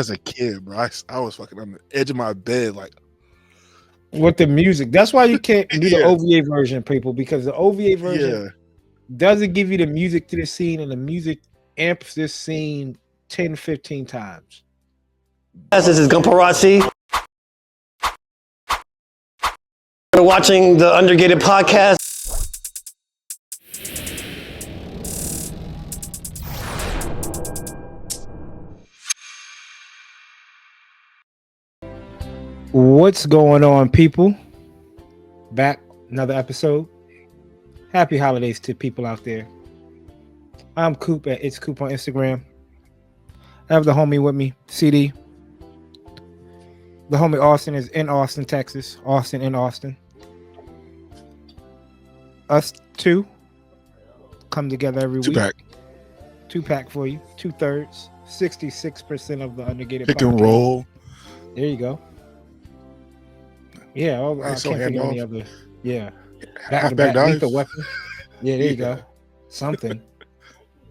as a kid, bro. I was fucking on the edge of my bed, like with the music. That's why you can't do the yeah, OVA version, people, because the OVA version yeah. doesn't give you the music to the scene, and the music amps this scene 10, 15 times. This is Gumparazzi. You're watching the Undergated podcast. What's going on, people? Back another episode. Happy holidays to people out there. I'm Coop at It's Coop on Instagram. I have the homie with me, CD. The homie Austin is in Austin, Texas. Austin in Austin. Us two come together every week. Two-pack. Two-pack for you. 2/3. 66% of the Undergated Pick podcast. and roll. There you go. Yeah, I Nice can't think of any handoff. other. Yeah. Halfback dive. Lethal weapon. Yeah, there you Yeah. go. Something.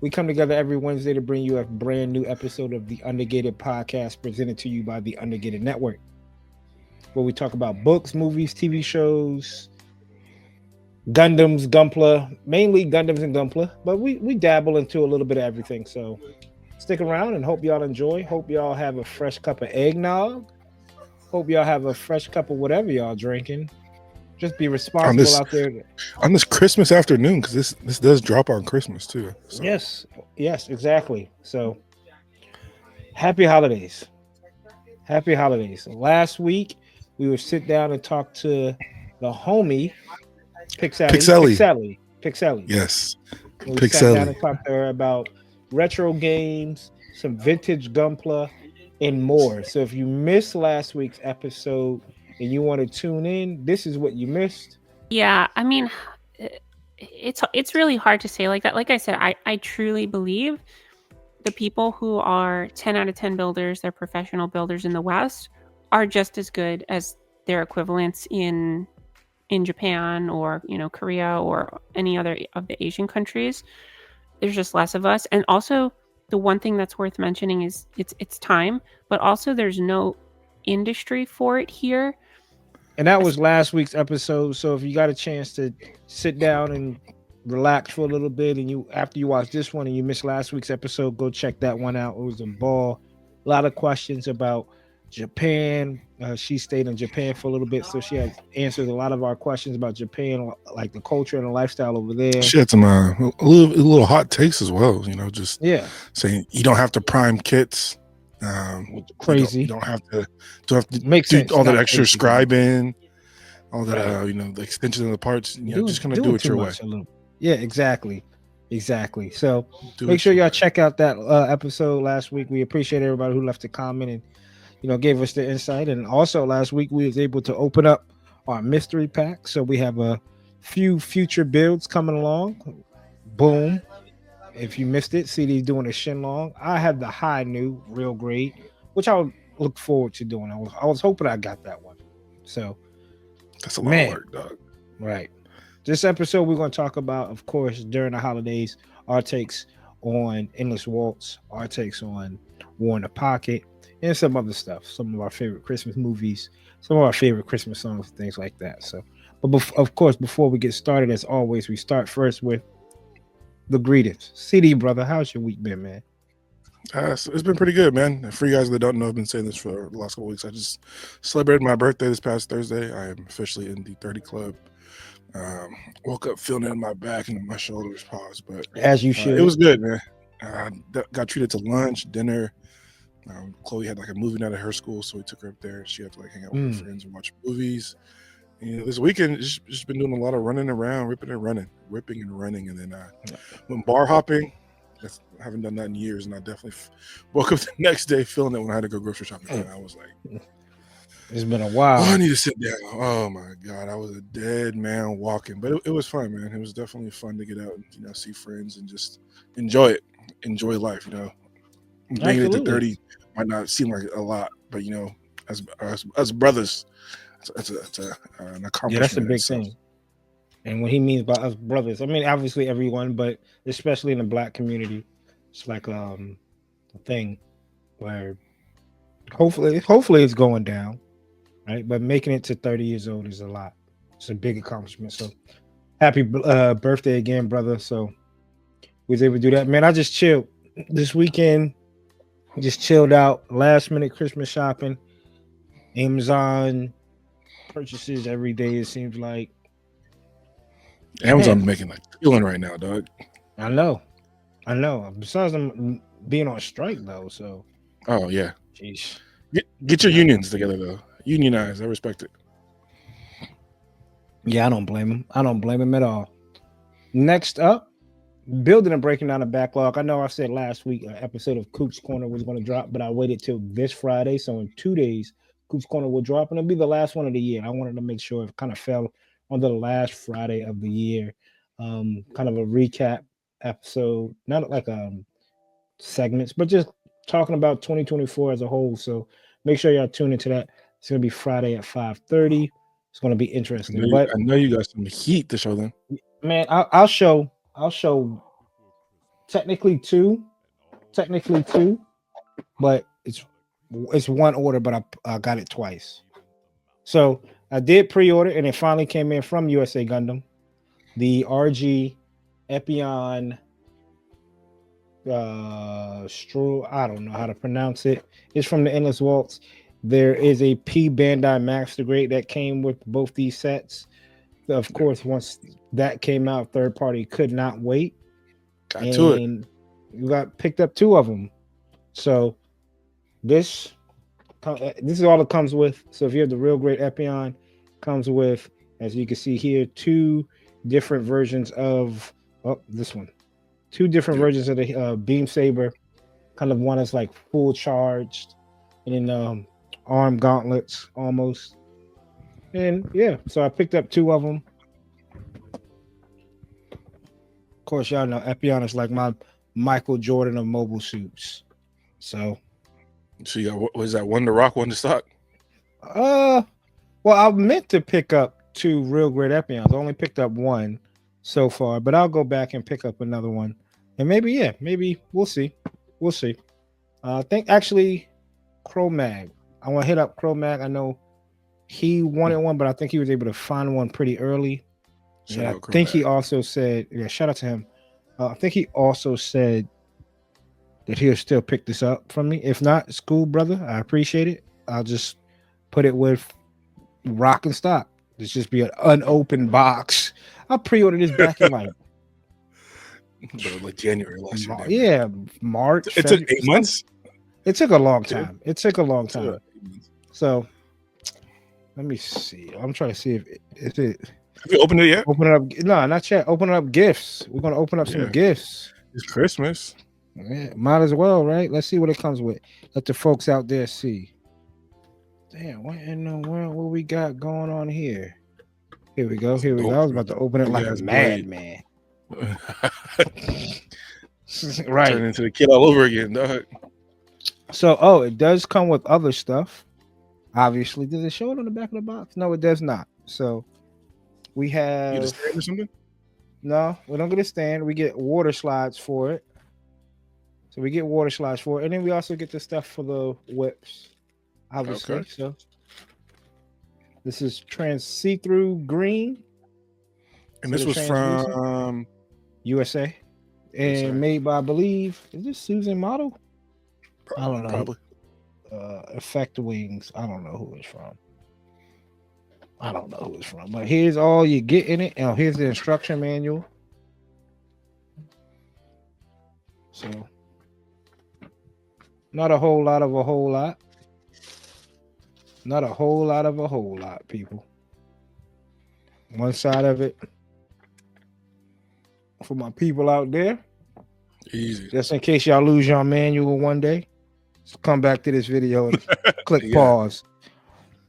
We come together every Wednesday to bring you a brand new episode of the Undergated podcast presented to you by the Undergated Network, where we talk about books, movies, TV shows, Gundams, Gunpla, mainly Gundams and Gunpla, but we dabble into a little bit of everything. So stick around and hope y'all enjoy. Hope y'all have a fresh cup of eggnog. Hope y'all have a fresh cup of whatever y'all drinking. Just be responsible out there. On this Christmas afternoon, because this does drop on Christmas too. So. Yes, exactly. So happy holidays. Happy holidays. Last week we would sit down and talk to the homie Pixelli. Yes. We sat down and talked to her about retro games, some vintage Gunpla, and more. So if you missed last week's episode and you want to tune in, this is what you missed. Yeah, I mean, it's really hard to say like that. Like I said, I truly believe the people who are 10 out of 10 builders, they're professional builders in the West, are just as good as their equivalents in Japan or, Korea or any other of the Asian countries. There's just less of us. And also, the one thing that's worth mentioning is it's time, but also there's no industry for it here. And that was last week's episode. So if you got a chance to sit down and relax for a little bit, and after you watch this one and you missed last week's episode, go check that one out. It was a ball. A lot of questions about Japan. She stayed in Japan for a little bit, so she had answered a lot of our questions about Japan, like the culture and the lifestyle over there. She had some a little hot takes as well. Just saying you don't have to prime kits. Crazy. You don't have to do sense, all that extra crazy, scribing, all that the extension of the parts. Just kind of do it your way. Yeah, exactly. So make sure y'all check out that episode last week. We appreciate everybody who left a comment and gave us the insight. And also last week we was able to open up our mystery pack. So we have a few future builds coming along. Boom. If you missed it, CD's doing a Shenlong. I have the high new real grade, which I would look forward to doing. I was hoping I got that one. So that's a lot of work, dog. Right. This episode we're going to talk about, of course, during the holidays, our takes on Endless Waltz, our takes on War in the Pocket, and some other stuff. Some of our favorite Christmas movies, some of our favorite Christmas songs, things like that. So, but of course, before we get started, as always, we start first with the greetings. CD, brother, how's your week been, man? It's been pretty good, man. For you guys that don't know, I've been saying this for the last couple weeks. I just celebrated my birthday this past Thursday. I am officially in the 30 club. Woke up feeling it in my back and my shoulders paused, but as you should. It was good, man. Got treated to lunch, dinner. Chloe had like a movie night at her school, so we took her up there. She had to hang out with her friends and watch movies. This weekend, just been doing a lot of running around, ripping and running, and then went bar hopping. I haven't done that in years, and I definitely woke up the next day feeling it when I had to go grocery shopping. And I was like, it's been a while. I need to sit down. Oh my God, I was a dead man walking, but it was fun, man. It was definitely fun to get out and see friends and just enjoy life. Making it to 30 might not seem like a lot, but as brothers, it's an accomplishment. Yeah, that's a big thing. And what he means by us brothers, I mean, obviously everyone, but especially in the Black community, it's like a thing where Hopefully it's going down, right? But making it to 30 years old is a lot. It's a big accomplishment. So happy birthday again, brother. So we was able to do that. Man, I just chilled this weekend. Just chilled out. Last minute Christmas shopping. Amazon purchases every day, it seems like. Amazon's making like killing right now, dog. I know. Besides them being on strike though, so Oh yeah. jeez. Get your unions together though. Unionize. I respect it. Yeah, I don't blame him at all. Next up, building and breaking down the backlog. I know I said last week an episode of Coop's Corner was going to drop, but I waited till this Friday. So in 2 days, Coop's Corner will drop, and it'll be the last one of the year. I wanted to make sure it kind of fell on the last Friday of the year. Kind of a recap episode, not like segments, but just talking about 2024 as a whole. So make sure y'all tune into that. It's going to be Friday at 5:30. It's going to be interesting. I know you got some heat to show them. Man, I'll show technically two, but it's one order, but I got it twice. So I did pre-order, and it finally came in from USA Gundam. The RG Epion I don't know how to pronounce it. It's from the Endless Waltz. There is a P Bandai Master Grade that came with both these sets. Of course, once that came out, third party could not wait. Got to it. You picked up 2 of them. So this is all it comes with. So if you have the real great Epion, comes with, as you can see here, 2 different versions of this one. 2 different versions of the Beam Saber. Kind of one is like full charged, and then arm gauntlets almost. And yeah, so I picked up 2 of them. Of course, y'all know Epion is like my Michael Jordan of mobile suits. So you got, was that one to rock, one to stock? Well, I meant to pick up 2 real great Epions. I only picked up 1 so far, but I'll go back and pick up another one. And maybe we'll see. I think actually Cro-Mag. I want to hit up Cro-Mag. I know he wanted one, but I think he was able to find one pretty early. I think he also said, shout out to him. I think he also said that he'll still pick this up from me. If not, it's cool, brother. I appreciate it. I'll just put it with rock and stock. This just be an unopened box. I pre-ordered this back in like January last year. Yeah, March. It took 8 months. It took a long time. So let me see. I'm trying to see if it. Have you opened it yet? Open it up. No, not yet. Open up gifts. We're gonna open up some gifts. It's Christmas. Yeah, might as well, right? Let's see what it comes with. Let the folks out there see. Damn, what in the world? What we got going on here? Here we go. I was about to open it like a madman. Right. Turn into the kid all over again, dog. So, it does come with other stuff. Obviously, does it show it on the back of the box? No, it does not. So, we have. You get a stand or something? No, we don't get a stand. We get water slides for it. So we get water slides for it, and then we also get the stuff for the whips. Obviously, okay. So this is see-through green, and this was from USA, and made by, I believe, is this Susan Model? I don't know. Probably. Effect Wings. I don't know who it's from. But here's all you get in it. And here's the instruction manual. So, not a whole lot of a whole lot. Not a whole lot of a whole lot, people. One side of it for my people out there. Easy. Just in case y'all lose your manual one day, just come back to this video and click pause.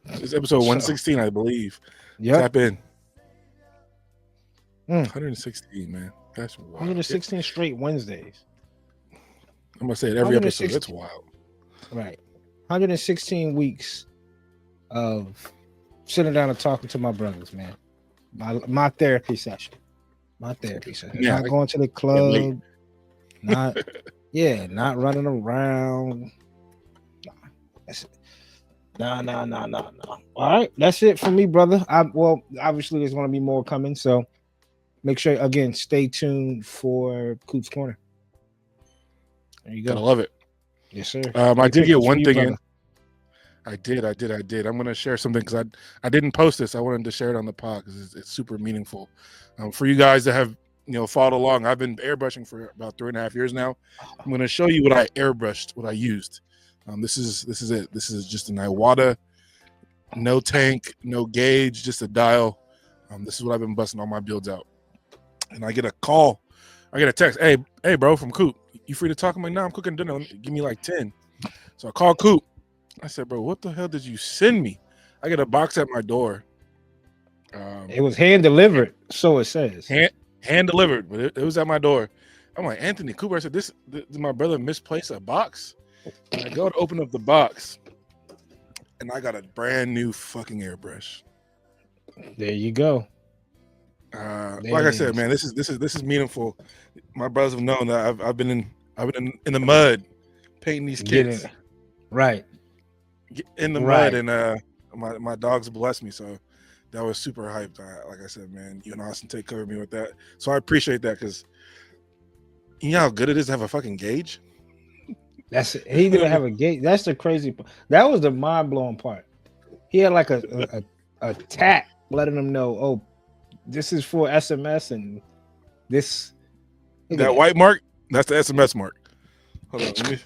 It's episode 116, I believe. Yeah. Tap in. 116, man. That's wild. 116 straight Wednesdays. I'm gonna say it every episode. That's wild. Right. 116 weeks of sitting down and talking to my brothers, man. My therapy session. Yeah, not going to the club. Not running around. No. All right, that's it for me, brother. Well, obviously there's going to be more coming, so make sure again stay tuned for Coop's Corner. There you go. Gotta love it. Yes, sir. I did get one thing brother. in. I did. I'm gonna share something because I didn't post this. I wanted to share it on the pod because it's super meaningful for you guys that have followed along. I've been airbrushing for about 3.5 years now. I'm gonna show you what I airbrushed, what I used. This is it. This is just an Iwata, no tank, no gauge, just a dial. This is what I've been busting all my builds out. And I get a call, I get a text. Hey, bro, from Coop. You free to talk? I'm like, no, I'm cooking dinner. Give me like 10. So I call Coop. I said, bro, what the hell did you send me? I get a box at my door. It was hand delivered, so it says. Hand delivered, but it was at my door. I'm like, Anthony Cooper. I said, this did my brother misplace a box? And I go to open up the box, and I got a brand new fucking airbrush. There you go. Like I said, man, this is meaningful. My brothers have known that I've been in the mud painting these kids. Right. In the mud, and my dogs blessed me, so that was super hyped. Like I said, man, you and Austin take care of me with that, so I appreciate that because you know how good it is to have a fucking gauge. He didn't have a gauge. That's the crazy part. That was the mind blowing part. He had like a tag letting them know, oh, this is for SMS, and this that white mark, that's the SMS mark. Hold on, let me.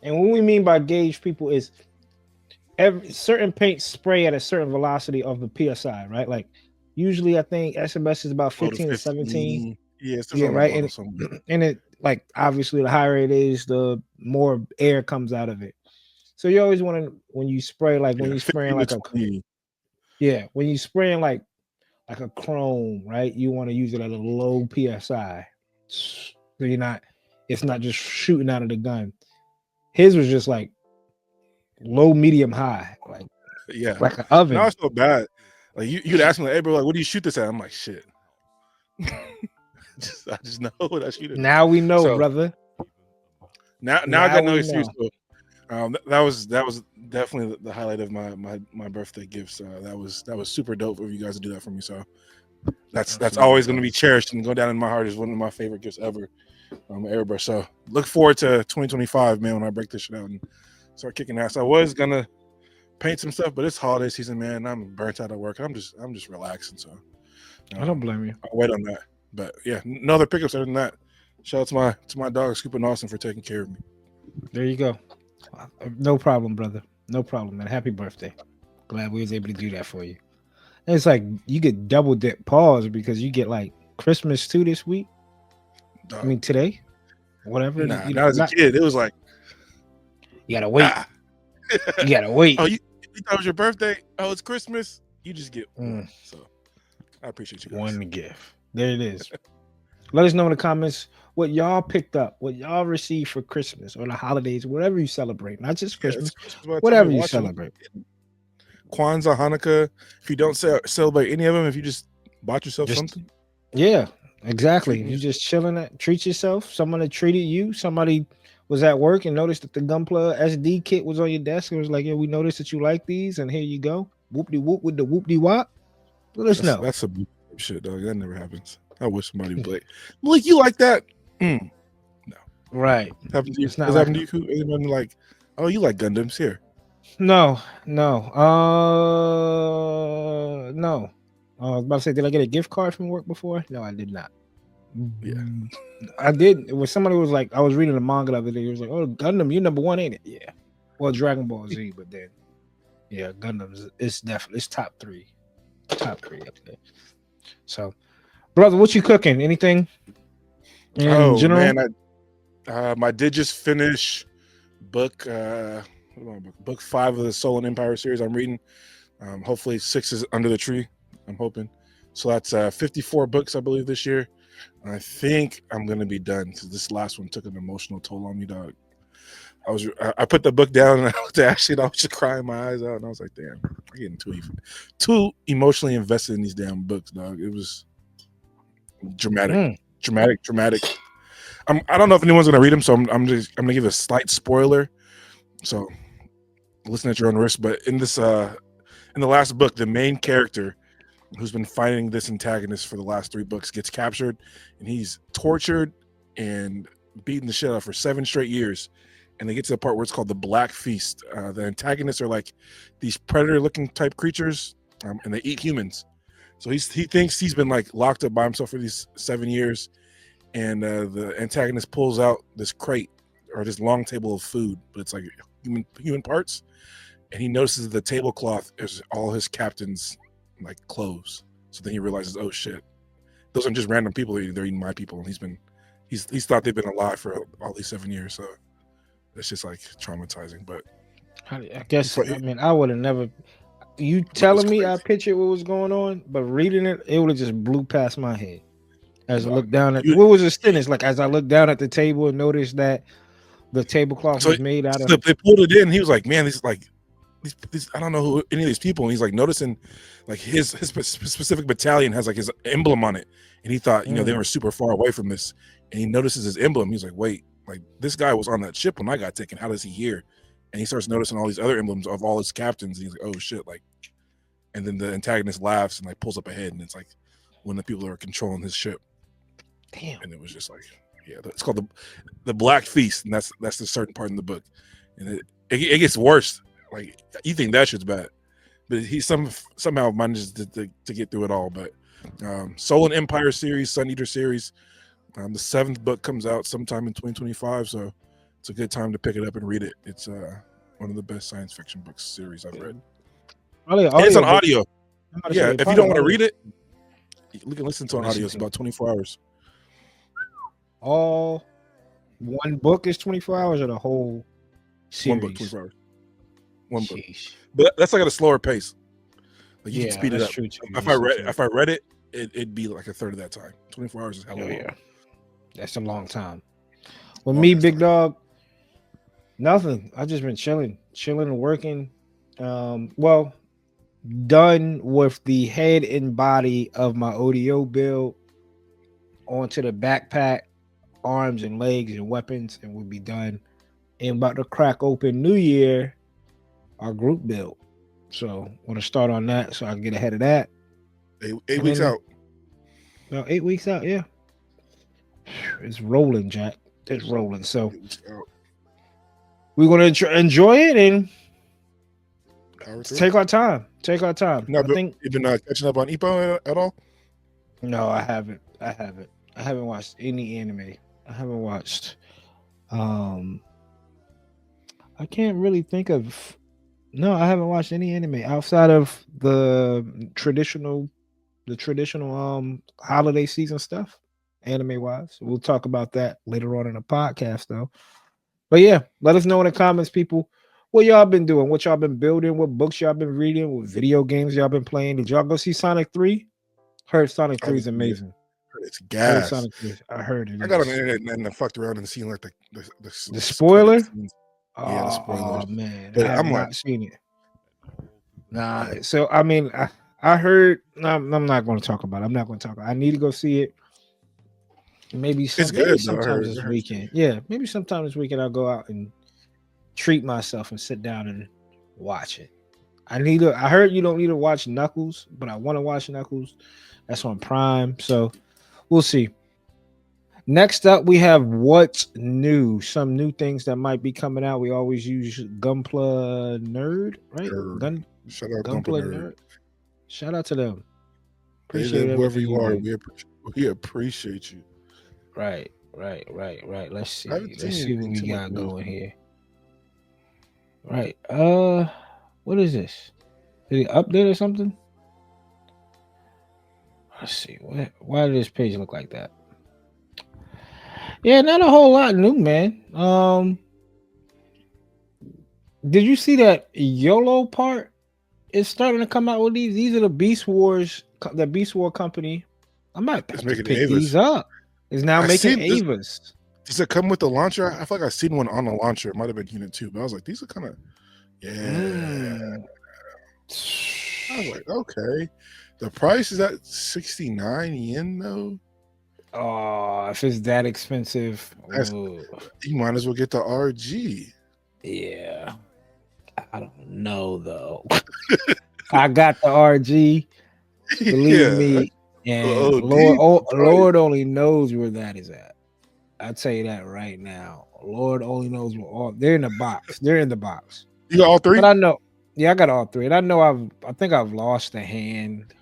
And what we mean by gauge, people, is certain paint spray at a certain velocity of the PSI, right? Like usually I think SMS is about 15 to 17. Yeah, right. And it, like, obviously the higher it is, the more air comes out of it. So you always want to, when you spray, like when you're spraying like when you spraying like a chrome, right? You want to use it at a low PSI. So it's not just shooting out of the gun. His was just like low, medium, high, like an oven. Now it's so bad. Like you'd ask me, like, hey bro, like, what do you shoot this at? I'm like, shit. I just know what I shoot it. Now we know, brother. Now I got no excuse. That was definitely the highlight of my birthday gifts. That was super dope of you guys to do that for me. So that's always going to be cherished and go down in my heart as one of my favorite gifts ever. Airbrush. So look forward to 2025, man, when I break this shit out and start kicking ass. I was gonna paint some stuff, but it's holiday season, man. I'm burnt out at work. I'm just relaxing. So I don't blame you. I'll wait on that. But yeah, no other pickups other than that. Shout out to my dog Scoop and Austin for taking care of me. There you go. No problem, brother. No problem, man. Happy birthday. Glad we was able to do that for you. And it's like you get double dip pause because you get like Christmas too this week. I mean today, whatever. Nah, not as a kid. It was like you gotta wait. You gotta wait. Oh, you thought it was your birthday? Oh, it's Christmas. You just get so. I appreciate you guys. One gift. There it is. Let us know in the comments what y'all picked up, what y'all received for Christmas or the holidays, whatever you celebrate. Not just Christmas, whatever you celebrate. Kwanzaa, Hanukkah. If you don't celebrate any of them, if you just bought yourself something. Yeah. Exactly. You just chilling, treat yourself. Someone that treated you. Somebody was at work and noticed that the Gunpla SD kit was on your desk. It was like, yeah, we noticed that you like these, and here you go. Whoop-de whoop with the whoop-de-wop. Let us know. That's some shit, dog. That never happens. I wish somebody would like, you like that? No. Right. Happened to you? It's not happened to you? Anyone like, oh, you like Gundams here? No. I was about to say, did I get a gift card from work before? No, I did not. Yeah, I did. It was somebody was like, I was reading the manga the other day. He was like, "Oh, Gundam, you number one, ain't it?" Yeah. Well, Dragon Ball Z, but then, yeah, Gundam it's definitely top three up there. So, brother, what you cooking? Anything? In general? Man, I did just finish book 5 of the Soul and Empire series I'm reading. Hopefully 6 is under the tree. I'm hoping. So that's 54 books, I believe, this year. I think I'm gonna be done because this last one took an emotional toll on me, dog. I put the book down and I looked at Ashley and I was just crying my eyes out, and I was like, damn, I'm getting too emotionally invested in these damn books, dog. It was dramatic. I don't know if anyone's gonna read them, so I'm gonna give a slight spoiler. So listen at your own risk. But in this in the last book, the main character who's been fighting this antagonist for the last 3 books gets captured, and he's tortured and beaten the shit out for 7 straight years. And they get to the part where it's called the Black Feast. The antagonists are like these predator-looking type creatures, and they eat humans. So he thinks he's been like locked up by himself for these 7 years, and the antagonist pulls out this crate or this long table of food, but it's like human parts, and he notices the tablecloth is all his captain's like clothes. So then he realizes, oh shit, those aren't just random people; they're eating my people, and he's thought they've been alive for all these 7 years. So it's just like traumatizing. But I guess I mean I would have never. You telling me I pictured what was going on, but reading it would have just blew past my head. As I looked down at what was the sentence like? As I looked down at the table and noticed that the tablecloth was made out of. They pulled it in. He was like, "Man, these I don't know who any of these people." And he's like noticing, like his specific battalion has like his emblem on it, and he thought, they were super far away from this, and he notices his emblem. He's like, "Wait, like this guy was on that ship when I got taken. How does he here?" And he starts noticing all these other emblems of all his captains. And he's like, "Oh shit!" Like, and then the antagonist laughs and like pulls up ahead, and it's like one of the people that are controlling his ship. Damn. And it was just like, yeah, it's called the Black Feast, and that's the certain part in the book, and it gets worse. Like you think that shit's bad, but he somehow manages to get through it all. But Soul and Empire series, Sun Eater series, the 7th book comes out sometime in 2025, so it's a good time to pick it up and read it. It's one of the best science fiction books series I've read. And it's on audio. Yeah, if you don't want to read it, you can listen to it on audio. It's about 24 hours. All one book is 24 hours or the whole series? One book, 24 hours. One book. But that's like at a slower pace. Like you can speed it up. True too. If I read it, it'd be like a third of that time. 24 hours is hell of a long. That's a long time. Well, me, big dog, nothing. I've just been chilling and working. Well, done with the head and body of my ODO build onto the backpack, arms and legs and weapons, and we'll be done. And about to crack open New Year, our group build. So want to start on that so I can get ahead of that. 8 weeks out. No, 8 weeks out, yeah. It's rolling, Jack. It's rolling. So we're gonna enjoy it and take our time. No, I think you've been catching up on Ippo at all? No, I haven't. I haven't watched any anime. I haven't watched. I can't really think of. No, I haven't watched any anime outside of the traditional holiday season stuff, anime wise. We'll talk about that later on in the podcast, though. But yeah, let us know in the comments, people, what y'all been doing, what y'all been building, what books y'all been reading, what video games y'all been playing. Did y'all go see Sonic 3? Heard Sonic 3 is amazing. It's gas. I heard it. I got on the internet and I fucked around and seen like the spoiler. Yeah, the spoilers. Oh man, but I'm not seen it. Nah, so I mean, I heard. I'm not going to talk about it. I'm not going to talk. I need to go see it. Maybe sometime this weekend. Yeah, maybe sometime this weekend I'll go out and treat myself and sit down and watch it. I heard you don't need to watch Knuckles, but I want to watch Knuckles. That's on Prime, so we'll see. Next up, we have what's new. Some new things that might be coming out. We always use Gunpla Nerd, right? Shout out Gunpla Nerd. Shout out to them. Appreciate whoever you are. We appreciate you. Right. Let's see what we got going here. Right. What is this? Did he update or something? Let's see. Why did this page look like that? Yeah, not a whole lot new, man. Did you see that YOLO part is starting to come out with these? These are the Beast Wars, the Beast War company. I might pick these up. It's now making Avas. Does it come with the launcher? I feel like I've seen one on the launcher. It might have been Unit 2, but I was like, these are kind of, I was like, okay. The price is at 69 yen though. Oh, if it's that expensive, you might as well get the RG. Yeah, I don't know though. I got the RG, believe Yeah. me, and OD, I'm telling you. Lord only knows where that is at. I tell you that right now. Lord only knows where all they're in the box. They're in the box. You got all three? But I know, yeah, I got all three, and I know I think I've lost a hand.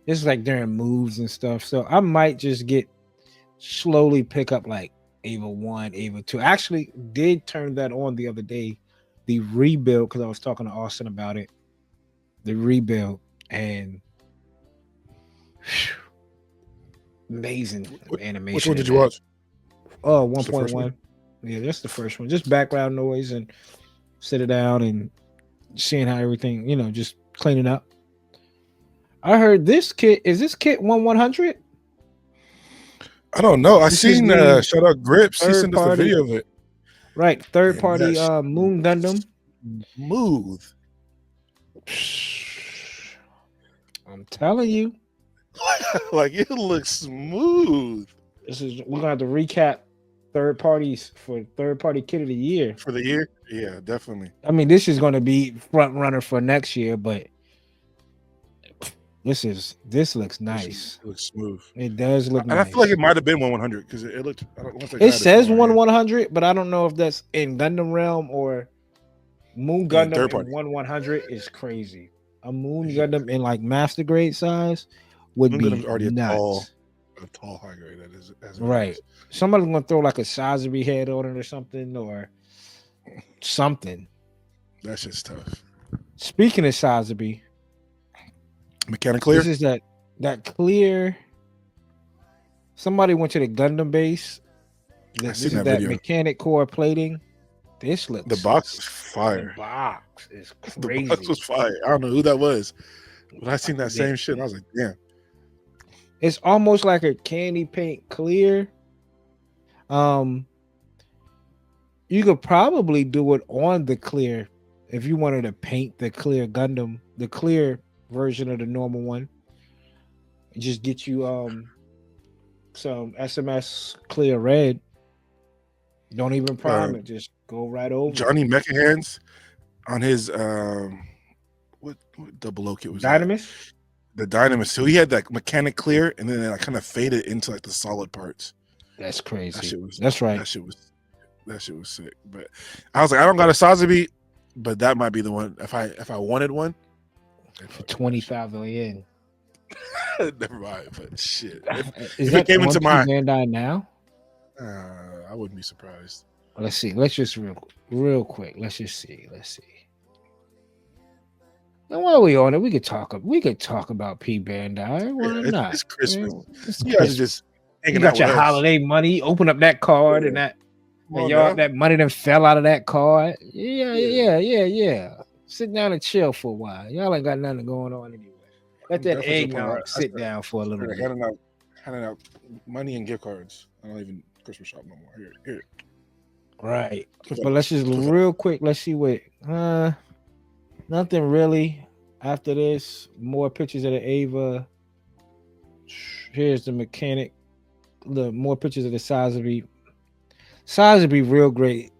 It's like during moves and stuff, so I might just slowly pick up like Ava 1, Ava 2. Actually, did turn that on the other day, the rebuild, because I was talking to Austin about it. The rebuild, and amazing animation. Which one did you watch? Oh, Just the first one? 1.1. Yeah, that's the first one. Just background noise and sit it down and seeing how everything, just cleaning up. I heard this kit. Is this kit 100? I don't know. I This is seen the shout out Grips. He third sent us the party. video of it. Right, third And party that shit Moon Gundam. Smooth. I'm telling you, Like it looks smooth we're gonna have to recap third parties for third party kit of the year. for the year. Yeah, definitely. I mean, this is gonna be front runner for next year, but this looks nice. It looks smooth. It does look And nice. I feel like it might have been 100 because it looked. I don't know if It says 100, but I don't know if that's in Gundam realm or Moon Yeah, Gundam third in party. 100 is crazy. A Moon Gundam in like master grade size would Moon be Gundam's already nuts. a tall high grade. That is as it Right. is. Somebody's gonna throw like a Sazabi head on it or something or something. That shit's tough. Speaking of Sazabi, Mechanic clear. this is that clear. Somebody went to the Gundam base. This is seen that that video. mechanic core plating. This looks The box is fire. The box is The crazy. box was fire. I don't know who that was, but I seen that same shit. And I was like, damn. It's almost like a candy paint clear. You could probably do it on the clear if you wanted to paint the clear Gundam, the clear version of the normal one. Just get you some SMS clear red. Don't even prime it, just go right over. Johnny Mecha Hands on his what double O kit was that? Dynamis? The Dynamis. So he had that mechanic clear and then it kind of faded into like the solid parts. That's crazy. That shit was That's right. That shit was sick. But I was like, I don't got a Sazabi, but that might be the one. If I wanted one For 25 yen. never mind. But shit. Is if that it came into my Bandai now? I wouldn't be surprised. Let's see. Let's just real quick. Let's see. And while we on it, we could talk about P Bandai. Why not? It's Christmas. It's You guys are just you hanging got out your with us. holiday money. Open up that card and that Come on y'all now. that money that fell out of that card. Yeah. Sit down and chill for a while. Y'all ain't got nothing going on anyway. Let that Definitely support eggnog our- sit down for a little They're bit. handing out money and gift cards. I don't even Christmas shop no more. Here. Right. But let's just real quick. Let's see what. Nothing really. After this, more pictures of the Ava. Here's the mechanic. The more pictures of the Sazabi. Sazabi real great.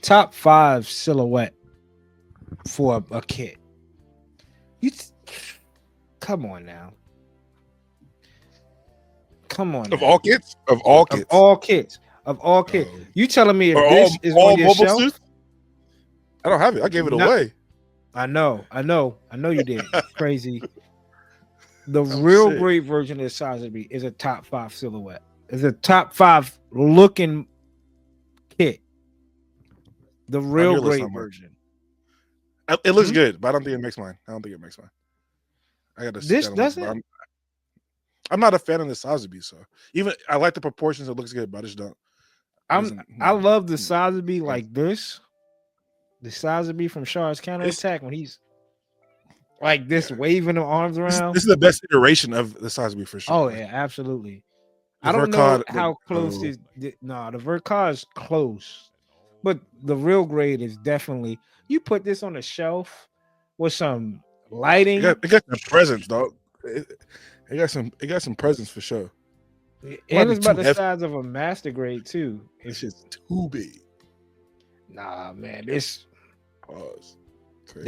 Top 5 silhouette for a kit. Come on now. Come on. Of now. all kits? Of all kits. Of all kits. Oh. You telling me if Are this is all on your mobile shelf? suits? I don't have it. I gave it No. away. I know you did. Crazy. The Oh, real shit. great version of the Sazabi is a top 5 silhouette. It's a top 5 looking kit. The real your list, great not mine. version. It looks Mhm. good, but I don't think it makes mine. I got to. This doesn't. I'm not a fan of the Sazabi, so even I like the proportions. It looks good, but I just don't. I love the Sazabi like this. The Sazabi from Shard's counterattack when he's like this, waving the arms around. This is the best iteration of the Sazabi for sure. Oh yeah, absolutely. The I don't know Verkad, how close this. No, the Verkad is close, but the real grade is definitely. You put this on a shelf with some lighting. It got some presents, dog. It got some presents for sure. And it's about too the heavy. size of a master grade too. It's just too big. Nah, man, this Pause. Crazy.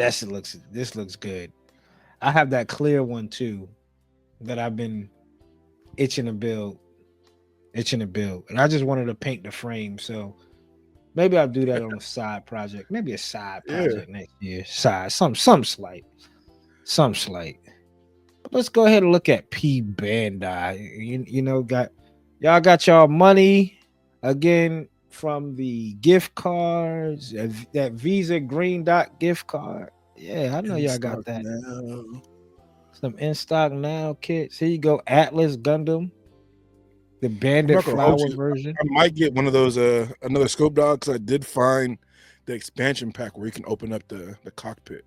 this looks good. I have that clear one too that I've been itching to build, and I just wanted to paint the frame. So maybe I'll do that on a side project, maybe a side Yeah. project next year. Some slight. But let's go ahead and look at P Bandai. You know, y'all got y'all money again from the gift cards, that Visa Green Dot gift card. Yeah, I know In y'all got stock that. now. Some in stock now kits. Here you go, Atlas Gundam, the I'm Bandit not gonna hold Flower you. version. I might get one of those another scope dog because I did find the expansion pack where you can open up the cockpit.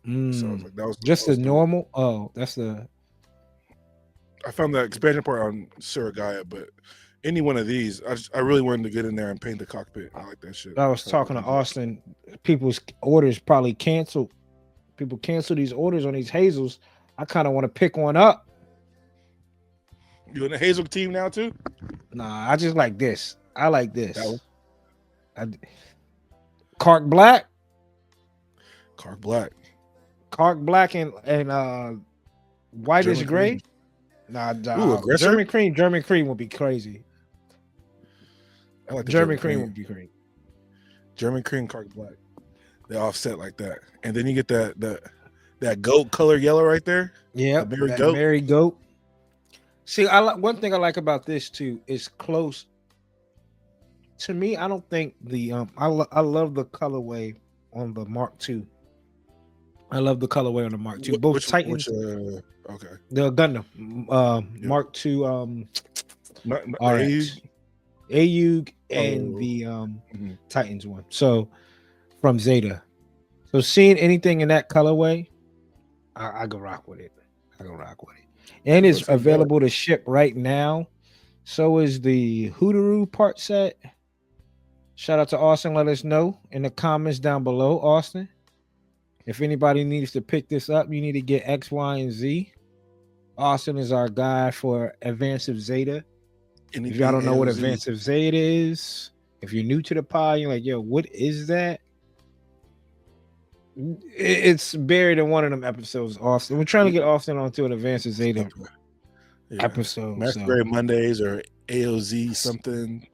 So I was like, that was Just the dope. normal. Oh, that's the. I found the expansion part on Surigaya, but any one of these, I really wanted to get in there and paint the cockpit. I like that shit. I was talking to Austin. People's orders probably canceled. People cancel these orders on these Hazels. I kind of want to pick one up. You in the Hazel team now too? Nah, I just like this. I like this. That one? Cark Black. Cark Black. Cark Black and whitish German gray. cream. Nah, Aggressor? German cream would be crazy. I like the German cream would be great. German cream Cark Black. They offset like that, and then you get that goat color yellow right there. Yeah, the Mary goat. See, one thing I like about this too is close. To me, I don't think the I love the colorway on the Mark II. I love the colorway on the Mark II. Both Titans. Okay. The Gundam. Yeah. Mark II. RX. AUG and the Titans one. So from Zeta. So seeing anything in that colorway, I go rock with it. And it's available to ship right now. So is the Hootaroo part set. Shout out to Austin. Let us know in the comments down below, Austin. If anybody needs to pick this up, you need to get X, Y, and Z. Austin is our guy for Advanced Zeta. If y'all don't know what Advanced Zeta is, if you're new to the pod, you're like, yo, what is that? It's buried in one of them episodes, Austin. We're trying to get Austin onto an Advanced Zeta episode. Masquerade Mondays or AOZ something.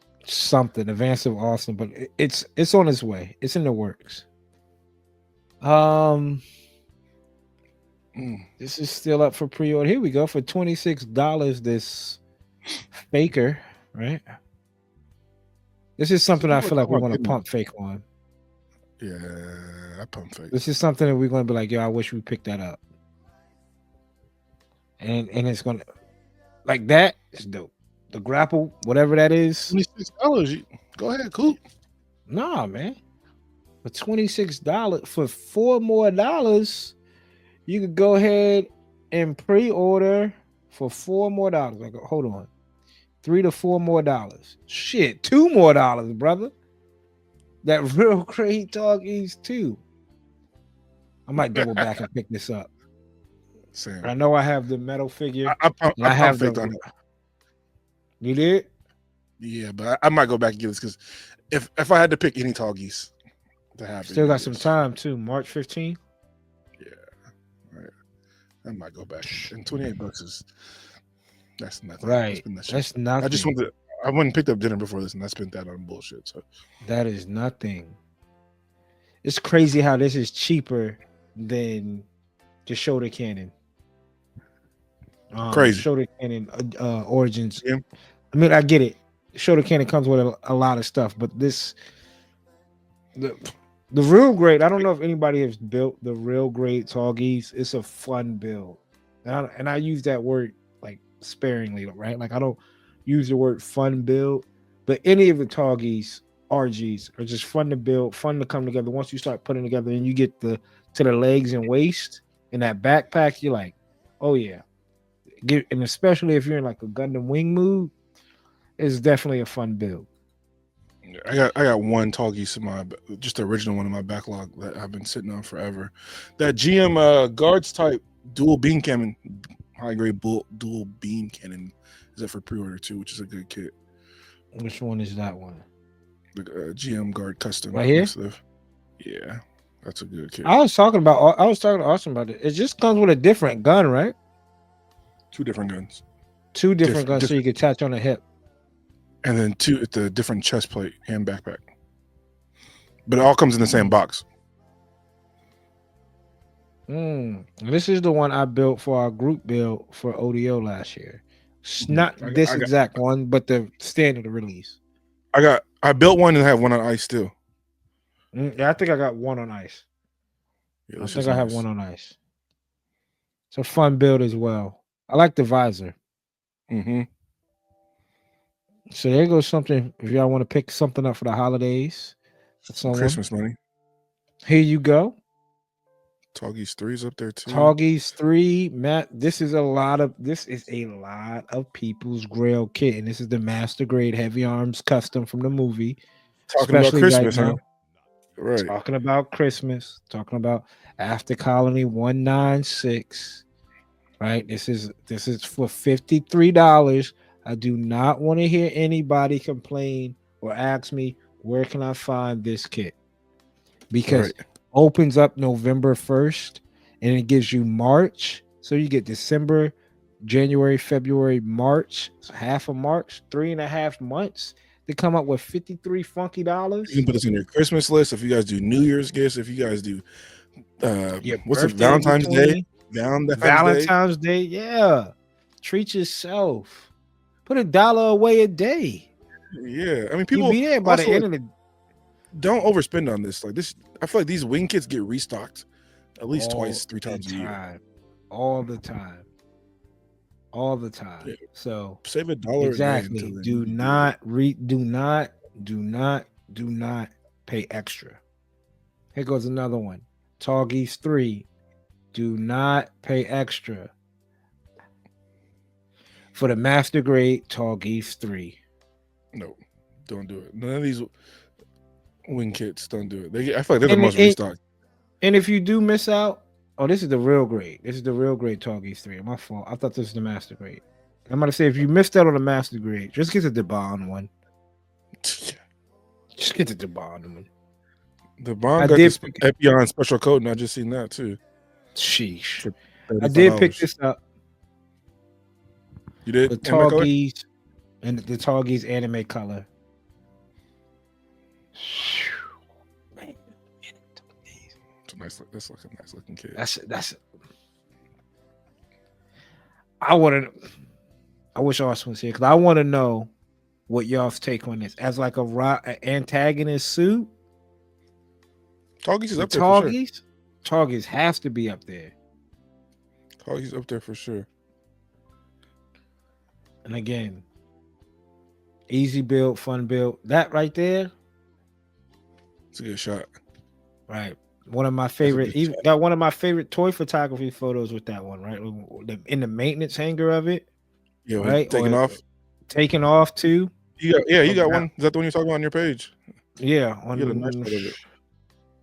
Advanced of Austin, but it's on its way. It's in the works. This is still up for pre-order. Here we go for $26. This faker, right? This is something I feel like we're going to pump fake on. Yeah, I pump fake. This is something that we're going to be like, yo, I wish we picked that up. And it's going to, like, that is dope. The grapple, whatever that is. $26. Go ahead, cool. Nah, man. For $26, for $4 more, you could go ahead and pre-order for $4 more. Like, hold on. $3 to $4 more. Shit, $2 more, brother. That real great doggies too. I might double back and pick this up. Same. I know I have the metal figure. I have faked on it. You did? Yeah, but I might go back and get this because if I had to pick any doggies to have, still got some time too. March 15th. Yeah, right. I might go back. And $28 that's nothing. Right, that's nothing. I went and picked up dinner before this, and I spent that on bullshit. So that is nothing. It's crazy how this is cheaper than the shoulder cannon. Crazy shoulder cannon Origins. Yeah. I mean, I get it. Shoulder cannon comes with a lot of stuff, but the real grade. I don't know if anybody has built the real grade Toggies. It's a fun build, and I use that word like sparingly, right? Like I don't use the word fun build, but any of the Toggies RGs are just fun to build, fun to come together. Once you start putting together and you get to the legs and waist and that backpack, you're like, oh yeah. And especially if you're in like a Gundam Wing mood, it's definitely a fun build. I got one Toggy, just the original one in my backlog that I've been sitting on forever. That GM guards type dual beam cannon, high grade dual beam cannon. Is that for pre-order too, which is a good kit. Which one is that one? The GM Guard Custom. Right here? Yeah, that's a good kit. I was talking to Austin about it. It just comes with a different gun, right? 2 different guns. Two different guns, so you can attach on the hip. And then 2 at the different chest plate and backpack. But it all comes in the same box. This is the one I built for our group build for ODO last year. It's not this exact one, but the standard release. I built one and have one on ice too. Yeah, I think I got one on ice. Yeah, I think I have one on ice. It's a fun build as well. I like the visor. So there goes something. If y'all want to pick something up for the holidays, some Christmas money. Here you go. Toggy's 3's up there too. Toggy's 3, Matt. This is a lot of people's grail kit, and this is the master grade heavy arms custom from the movie. Talking about Christmas, huh? Right. Talking about Christmas. Talking about After Colony 196. Right. This is for $53. I do not want to hear anybody complain or ask me where can I find this kit, because opens up November 1st and it gives you March. So you get December, January, February, March. So half of March, 3.5 months to come up with $53 funky. You can put this in your Christmas list. If you guys do New Year's gifts, if you guys do what's it, Valentine's Day? Valentine's Day, yeah. Treat yourself. Put $1 away a day. Yeah. I mean, people be there by the end of the don't overspend on this. Like this, I feel like these wing kits get restocked at least 2-3 times a year. All the time. Yeah. So save $1 exactly. Do not pay extra. Here goes another one. Toggy's 3. Do not pay extra for the master grade Toggy's 3. No, don't do it. None of these wing kits, don't do it. I feel like they're the most restocked. And if you do miss out, this is the real grade. This is the real grade Toggy's 3. My fault. I thought this was the master grade. I'm gonna say if you missed out on the master grade, just get the Bond one. Just get the Bond one. The Bond got this Epion special code, and I just seen that too. Sheesh. I did pick this up. You did? The Toggy's and the Toggy's anime color. That's like a nice looking kid. That's. I wish Austin was here because I want to know what y'all's take on this as like an antagonist suit. Toggy's is up there for sure. Toggy's has to be up there. Toggy's up there for sure. And again, easy build, fun build. That right there. It's a good shot. Right. One of my favorite, got one of my favorite toy photography photos with that one, right? In the maintenance hanger of it. Yeah, right. Taking off too. You got one. Is that the one you're talking about on your page? Yeah.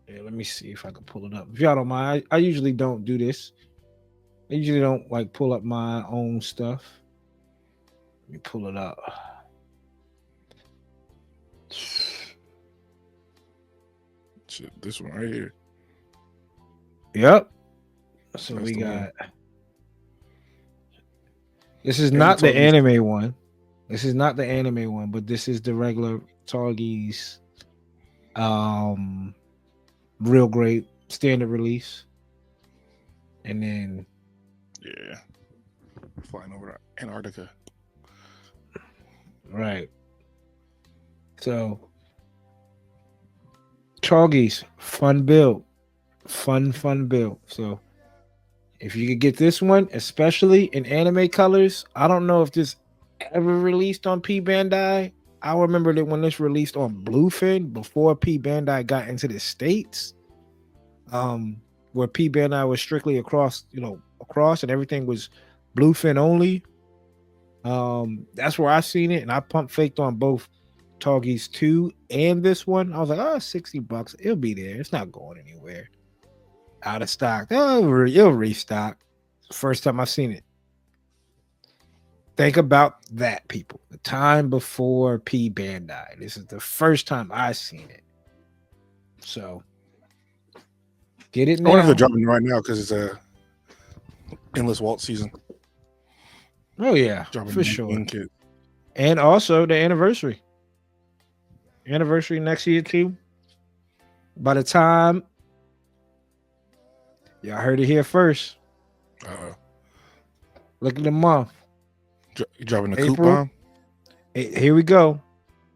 Yeah, let me see if I can pull it up. If y'all don't mind, I usually don't do this. I usually don't like pull up my own stuff. Let me pull it up. Shit, this one right here. Yep. So we got. This is not the anime one. This is not the anime one, but this is the regular Toggy's real great standard release. And then flying over Antarctica. Right. So Toggy's fun build. Fun build. So if you could get this one, especially in anime colors, I don't know if this ever released on P Bandai. I remember that when this released on Bluefin before P Bandai got into the States, where P Bandai was strictly across and everything was Bluefin only. That's where I seen it, and I pump faked on both Toggy's 2 and this one. I was like, $60. It'll be there. It's not going anywhere. Out of stock. It'll restock. First time I've seen it. Think about that, people. The time before P Bandai. This is the first time I've seen it. So get it I wonder if now. they're dropping it right now because it's a endless Waltz season. Oh yeah, Dropping for sure. Wing Kit. And also the anniversary. Anniversary next year too. By the time y'all heard it here first. Look at the month. You dropping the Coop April. bomb? Here we go.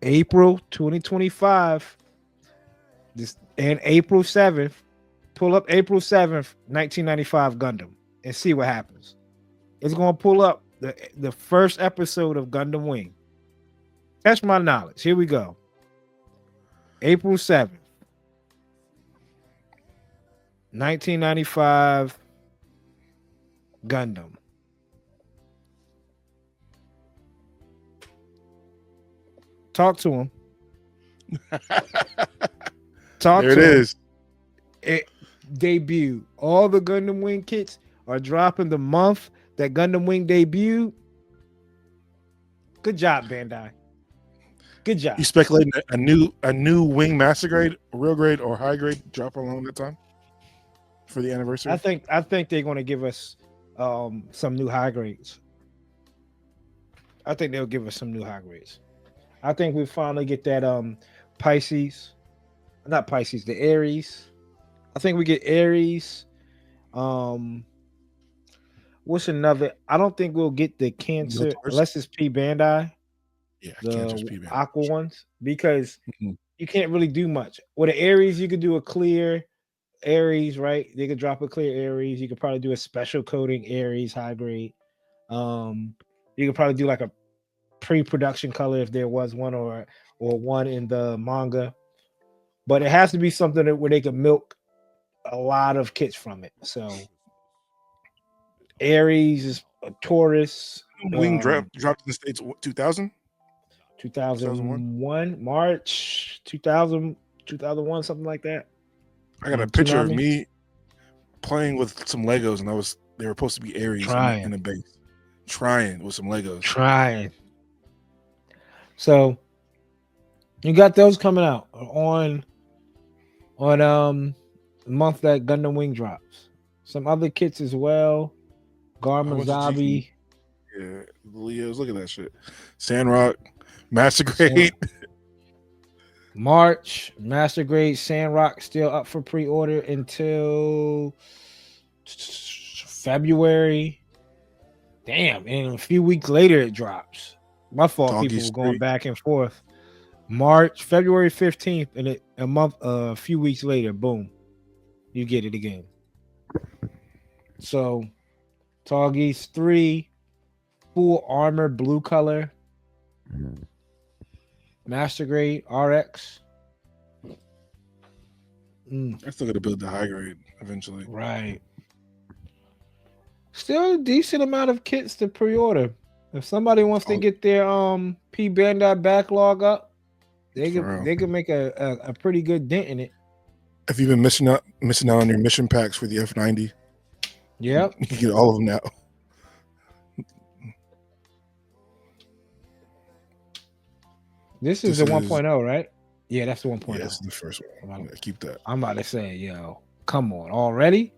April 2025. This and April 7th. Pull up April 7th, 1995 Gundam and see what happens. It's gonna pull up the first episode of Gundam Wing. Test my knowledge. Here we go. April 7th, 1995 Gundam. Talk to him. Talk There to it him. is. It debuted. All the Gundam Wing kits are dropping the month that Gundam Wing debuted. Good job, Bandai. Good job. You speculating a new Wing Master Grade, real grade, or high grade drop along that time for the anniversary? I think they're going to give us some new high grades. I think they'll give us some new high grades. I think we finally get that Pisces, not Pisces, the Aries. I think we get Aries. What's another? I don't think we'll get the Cancer unless it's P Bandai. Yeah, The P Bandai. Aqua ones, because you can't really do much. With the Aries, you could do a clear Aries, right? They could drop a clear Aries. You could probably do a special coating Aries high grade. You could probably do like a pre-production color if there was one, or one in the manga. But it has to be something where they could milk a lot of kits from it. So Aries is a Taurus. Wing dropped in the States 2000? 2001, March 2001, something like that. I got a picture of me playing with some Legos, and they were supposed to be Aries in a base. Trying with some Legos. Trying. So you got those coming out on the month that Gundam Wing drops. Some other kits as well. Garma Zabi. Yeah, Leos. Look at that shit. Sandrock, Master Grade. March, Master Grade, Sandrock still up for pre-order until February. Damn, and a few weeks later it drops. My fault, people were going back and forth. February 15th, and a few weeks later, boom, you get it again. So, Toggies 3, full armor, blue color, Master Grade RX. I still got to build the high grade eventually. Right. Still a decent amount of kits to pre-order. If somebody wants to get their P Bandai backlog up, they can make a pretty good dent in it. If you've been missing out on your mission packs for the F90, yep, you can get all of them now. This is the 1.0, right? Yeah, that's the 1.0. Yeah, that's the first one. Yeah, keep that. I'm about to say, yo, come on, already?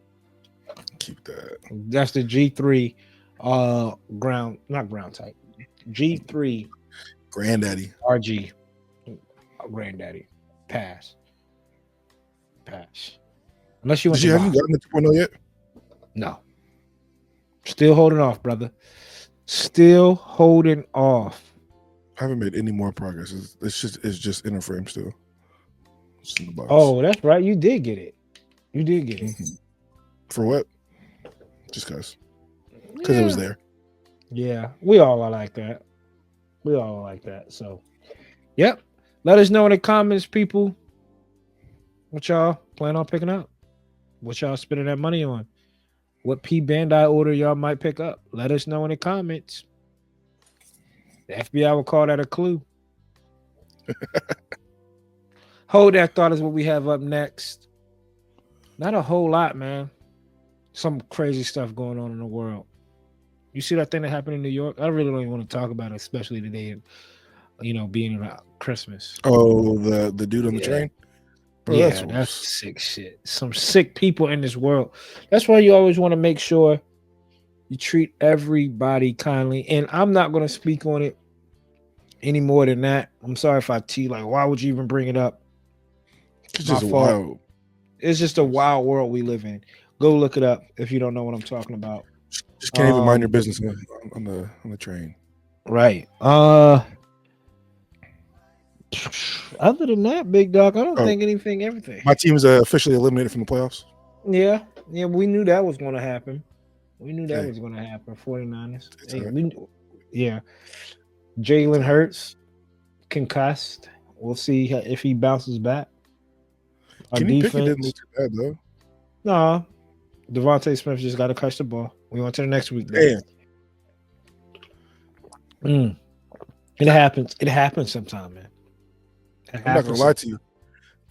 Keep that. That's the G3 not ground type. G3 Granddaddy. RG. Granddaddy. Pass. Unless you want to. Have you gotten the 2.0 yet? No. Still holding off, brother. Still holding off. I haven't made any more progress. It's just in a frame still. It's in the box. Oh, that's right. You did get it. For what? Just because it was there. Yeah, we all are like that. So, yep. Let us know in the comments, people, what y'all plan on picking up. What y'all spending that money on. What P Bandai order y'all might pick up. Let us know in the comments. The FBI will call that a clue. Hold that thought is what we have up next. Not a whole lot, man. Some crazy stuff going on in the world. You see that thing that happened in New York? I really don't even want to talk about it, especially today, being around Christmas. Oh, the dude on the train. Bro, Yeah, that's sick shit. Some sick people in this world. That's why you always want to make sure you treat everybody kindly. And I'm not going to speak on it any more than that. I'm sorry if I like, why would you even bring it up? It's just wild. It's just a wild world we live in. Go look it up if you don't know what I'm talking about. Just can't even mind your business on the train. Right. Other than that, big dog, I don't think everything. My team is officially eliminated from the playoffs. Yeah, we knew that was going to happen. 49ers. Jalen Hurts concussed. We'll see if he bounces back. Kenny Pickett didn't look too bad though. No, Devontae Smith just got to catch the ball. We on to the next week. It happens. It happens sometime, man. I'm not gonna lie to you.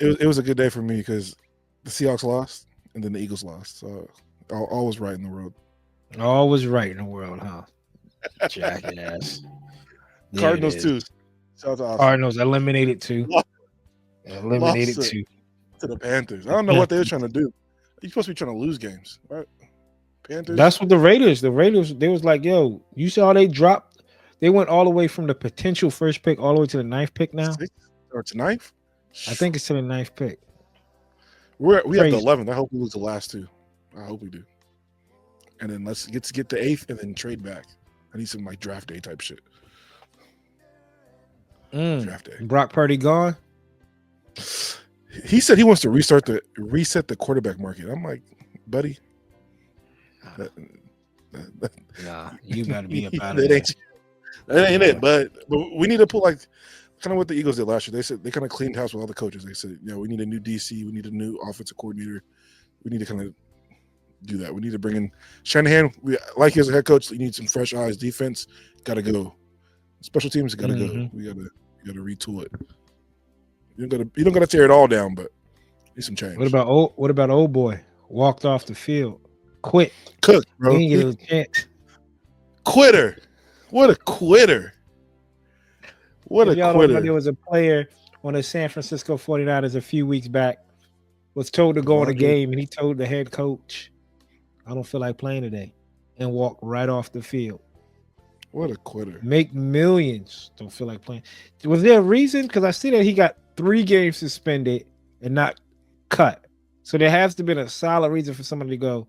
It was a good day for me because the Seahawks lost and then the Eagles lost. So all was right in the world. All was right in the world, huh? Jackass. Cardinals too. Shout out to Austin. Cardinals eliminated too. Eliminated too. To the Panthers. I don't know what they were trying to do. You're supposed to be trying to lose games, right? Panthers. That's what the Raiders. They was like, yo, you saw they dropped. They went all the way from the potential first pick all the way to the 9th pick now. 6th or to 9th? I think it's to the 9th pick. We have the 11th. I hope we lose the last two. I hope we do. And then let's get the 8th and then trade back. I need some like draft day type shit. Draft day. Brock Purdy gone. He said he wants to reset the quarterback market. I'm like, buddy. Nah, you gotta be about it. That ain't it. But we need to put like kind of what the Eagles did last year. They said they kind of cleaned house with all the coaches. They said, we need a new DC, we need a new offensive coordinator. We need to kind of do that. We need to bring in Shanahan. We like you as a head coach. You need some fresh eyes. Defense got to go. Special teams got to go. We got to retool it. You don't got to tear it all down, but need some change. What about old boy? Walked off the field. Quit. Cook, bro. He didn't get a chance. Quitter. What a quitter. What a quitter. There was a player on the San Francisco 49ers a few weeks back was told to go in a game, and he told the head coach, I don't feel like playing today, and walked right off the field. What a quitter. Make millions. Don't feel like playing. Was there a reason? Because I see that he got 3 games suspended and not cut. So there has to be a solid reason for somebody to go.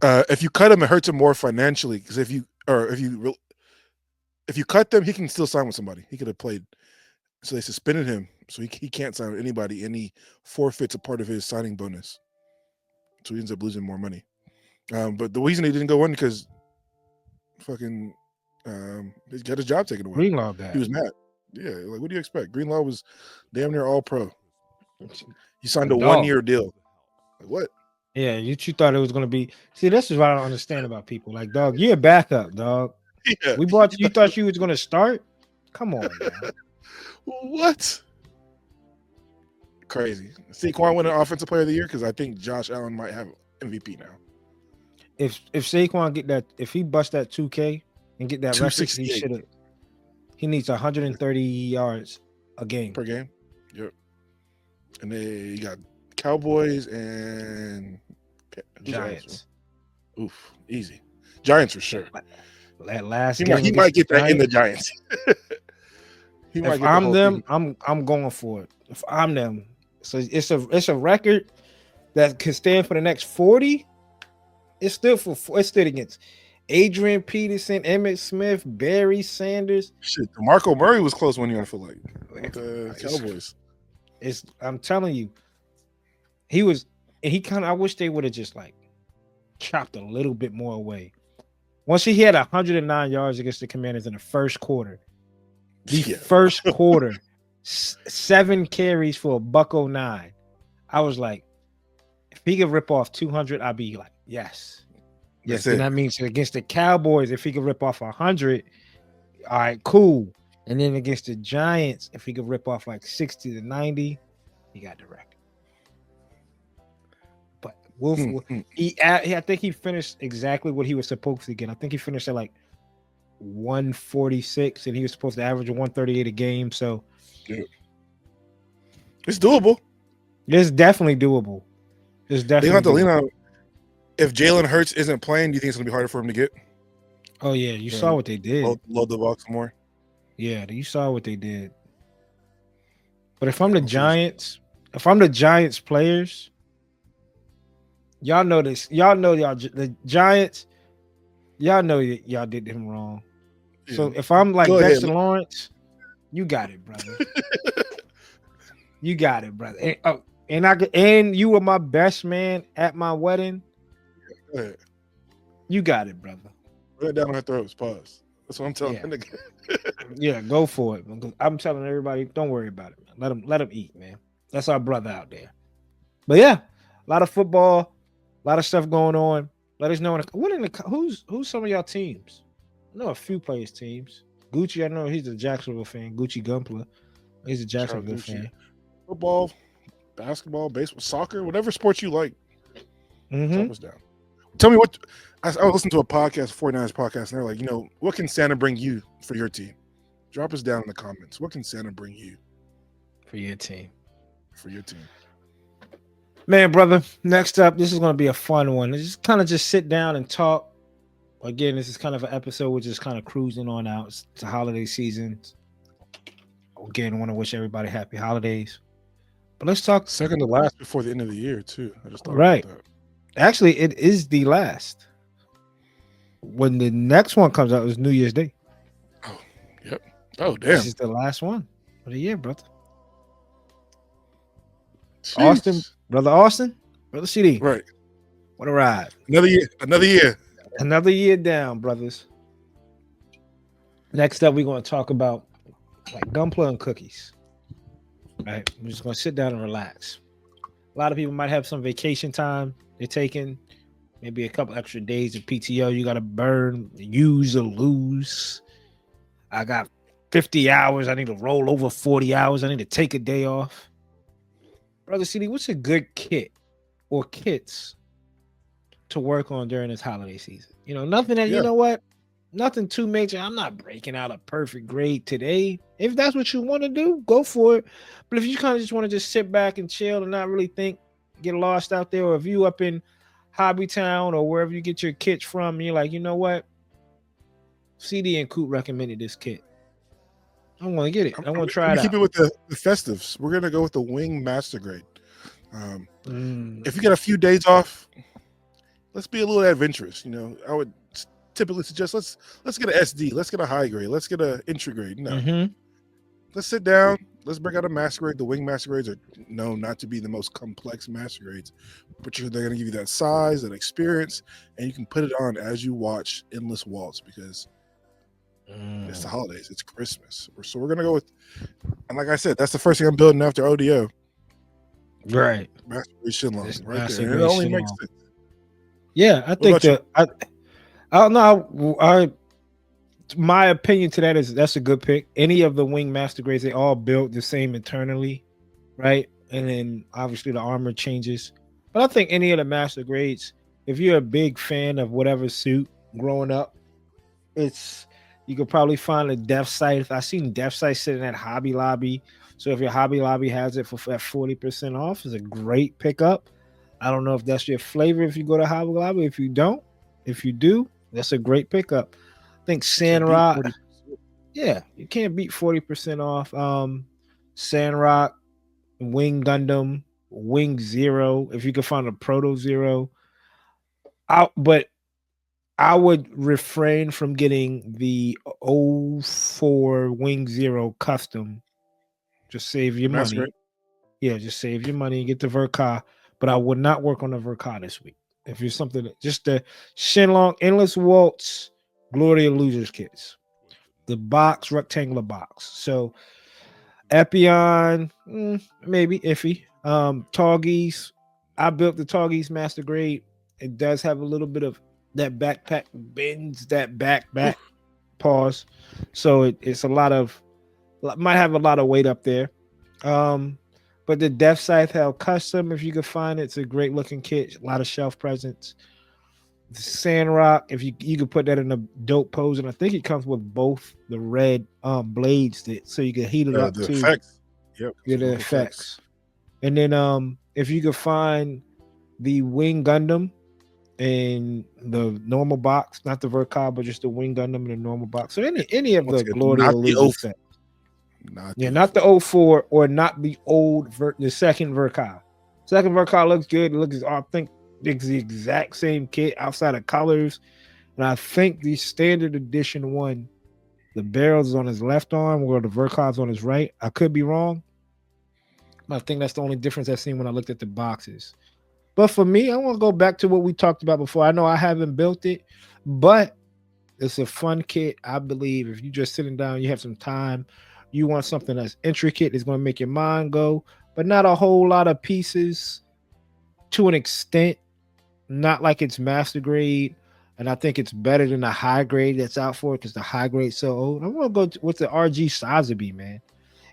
If you cut him, it hurts him more financially. Because if you cut them, he can still sign with somebody. He could have played. So they suspended him. So he can't sign with anybody, and he forfeits a part of his signing bonus. So he ends up losing more money. But the reason he didn't go in because fucking he got his job taken away. Greenlaw bad. He was mad. Yeah, like what do you expect? Greenlaw was damn near all pro. He signed a 1-year deal. Like what? Yeah, you thought it was gonna be. See, this is what I don't understand about people. Like, dog, you're a backup, dog. Yeah. We brought you. Thought you was gonna start? Come on, man. What? Crazy. Saquon win an offensive player of the year because I think Josh Allen might have MVP now. If Saquon get that, if he bust that 2K and get that record, he should have. He needs 130 yards a game per game. Yep. And they got Cowboys and Giants. Oof, easy. Giants for sure. That last he might get that in the Giants. If I'm them, I'm going for it. If I'm them, so it's a record that can stand for the next 40. It's still against Adrian Peterson, Emmitt Smith, Barry Sanders. Shit, DeMarco Murray was close one year. I feel like the Cowboys. I'm telling you, he was, and he kind of. I wish they would have just like chopped a little bit more away. Once he had 109 yards against the Commanders in the first quarter. First quarter, 7 carries for $109. I was like, if he could rip off 200, I'd be like, yes. And that means against the Cowboys, if he could rip off 100, all right, cool. And then against the Giants, if he could rip off like 60 to 90, he got the record. Wolf, I think he finished exactly what he was supposed to get. I think he finished at like 146, and he was supposed to average 138 a game. So yeah. It's doable. it's definitely doable. It's They definitely have to lean doable. on. If Jalen Hurts isn't playing, do you think it's gonna be harder for him to get? Oh yeah, you saw what they did. Load the box more. Yeah, you saw what they did. But if I'm the Giants players, y'all know this. Y'all know the Giants. Y'all know y'all did him wrong. Yeah. So if I'm like Dexter Lawrence, you got it, brother. You got it, brother. And you were my best man at my wedding. Go ahead. You got it, brother. Right down on her throat. Pause. That's what I'm telling you. Yeah, go for it. I'm telling everybody, don't worry about it, man. Let him eat, man. That's our brother out there. But yeah, a lot of football, a lot of stuff going on. Let us know who's some of y'all teams. I know a few players' teams. Gucci, I know he's a Jacksonville fan. Gucci Gunpla, he's a Jacksonville fan. Football, basketball, baseball, soccer, whatever sports you like. Drop us down. Tell me what. I was listening to a podcast, 49ers podcast, and they're like, what can Santa bring you for your team? Drop us down in the comments. What can Santa bring you for your team? Man, brother. Next up, this is going to be a fun one. Just sit down and talk. Again, this is kind of an episode we're just kind of cruising on out. It's the holiday season. Again, I want to wish everybody happy holidays. But let's talk. Second to last before the end of the year, too. I just thought about that. Actually, it is the last. When the next one comes out, is New Year's Day. Oh, yep. Oh, damn. This is the last one of the year, brother. Jeez. Brother CD. Right. What a ride. Another year down, brothers. Next up, we're going to talk about like Gunpla and cookies. Right. We're just going to sit down and relax. A lot of people might have some vacation time they're taking, maybe a couple extra days of PTO you got to burn, use or lose. I got 50 hours. I need to roll over 40 hours. I need to take a day off. Brother CD, what's a good kit or kits to work on during this holiday season? Nothing that, nothing too major. I'm not breaking out a perfect grade today. If that's what you want to do, go for it. But if you kind of just want to just sit back and chill and not really think, get lost out there, or if you up in Hobby Town or wherever you get your kits from, and you're like, you know what? CD and Coop recommended this kit. I want to get it. I want to try it out. Keep it with the festives. We're going to go with the Wing Master Grade. If you get a few days off, let's be a little adventurous. I would typically suggest let's get an SD, let's get a high grade, let's get an entry grade. Let's sit down, let's break out a master grade. The Wing Master Grades are known not to be the most complex master grades, but they're going to give you that size, that experience, and you can put it on as you watch Endless Waltz because it's the holidays, it's Christmas. So we're going to go with, and like I said, that's the first thing I'm building after ODO. Right. Master Grade Shinlong right there. It only makes sense. Yeah, I think that I don't know. My opinion to that is that's a good pick. Any of the Wing Master Grades, they all built the same internally, right? And then obviously the armor changes. But I think any of the Master Grades, if you're a big fan of whatever suit growing up, you could probably find a Def Site. I've seen Def Site sitting at Hobby Lobby. So if your Hobby Lobby has it for at 40% off, it's a great pickup. I don't know if that's your flavor if you go to Hobby Lobby. If you don't, if you do, that's a great pickup. I think Sandrock. Yeah, you can't beat 40% off. Sandrock, Wing Gundam, Wing Zero. If you can find a Proto Zero. But I would refrain from getting the 04 Wing Zero custom. Just save your money. Great. Yeah, just save your money and get the Verka. But I would not work on the Verka this week. If you're something, just the Shinlong Endless Waltz Glory of Losers kits. The box, rectangular box. So Epion, maybe iffy. Toggies. I built the Toggies Master Grade. It does have a little bit of that backpack bends that back pause. So it's a lot of, might have a lot of weight up there. But the Death Scythe held custom, if you could find it, it's a great looking kit. A lot of shelf presence. The Sandrock, if you could put that in a dope pose, and I think it comes with both the red blades so you can heat it up The too. effects. Yep. Get the effects. And then if you could find the Wing Gundam in the normal box, not the Verkar, but just the Wing Gundam in the normal box. So any of the Glory Illusion set. Not the 04 or not the old the second Verkar. Second Verkar looks good. It looks, I think it's the exact same kit outside of colors. And I think the standard edition one, the barrels is on his left arm or the Verkar's on his right. I could be wrong. I think that's the only difference I've seen when I looked at the boxes. But for me, I want to go back to what we talked about before. I know I haven't built it, but it's a fun kit. I believe if you're just sitting down, you have some time, you want something that's intricate, it's going to make your mind go, but not a whole lot of pieces to an extent, not like it's master grade. And I think it's better than the high grade that's out for it because the high grade's so old. I want to go with the RG Sazabi, man.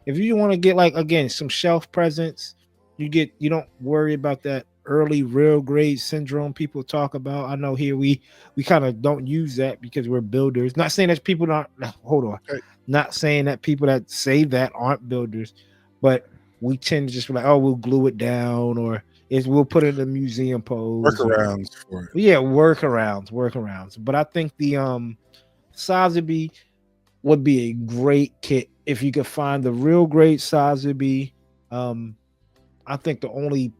If you want to get, like, again, some shelf presence, you don't worry about that early real grade syndrome people talk about. I know here we kind of don't use that because we're builders. Not saying that people don't, hold on. Okay. Not saying that people that say that aren't builders, but we tend to just be like, oh, we'll glue it down or we'll put it in a museum pose. Workarounds for it. Yeah, workarounds. But I think the Sazabi would be a great kit if you could find the real great Sazabi. I think the only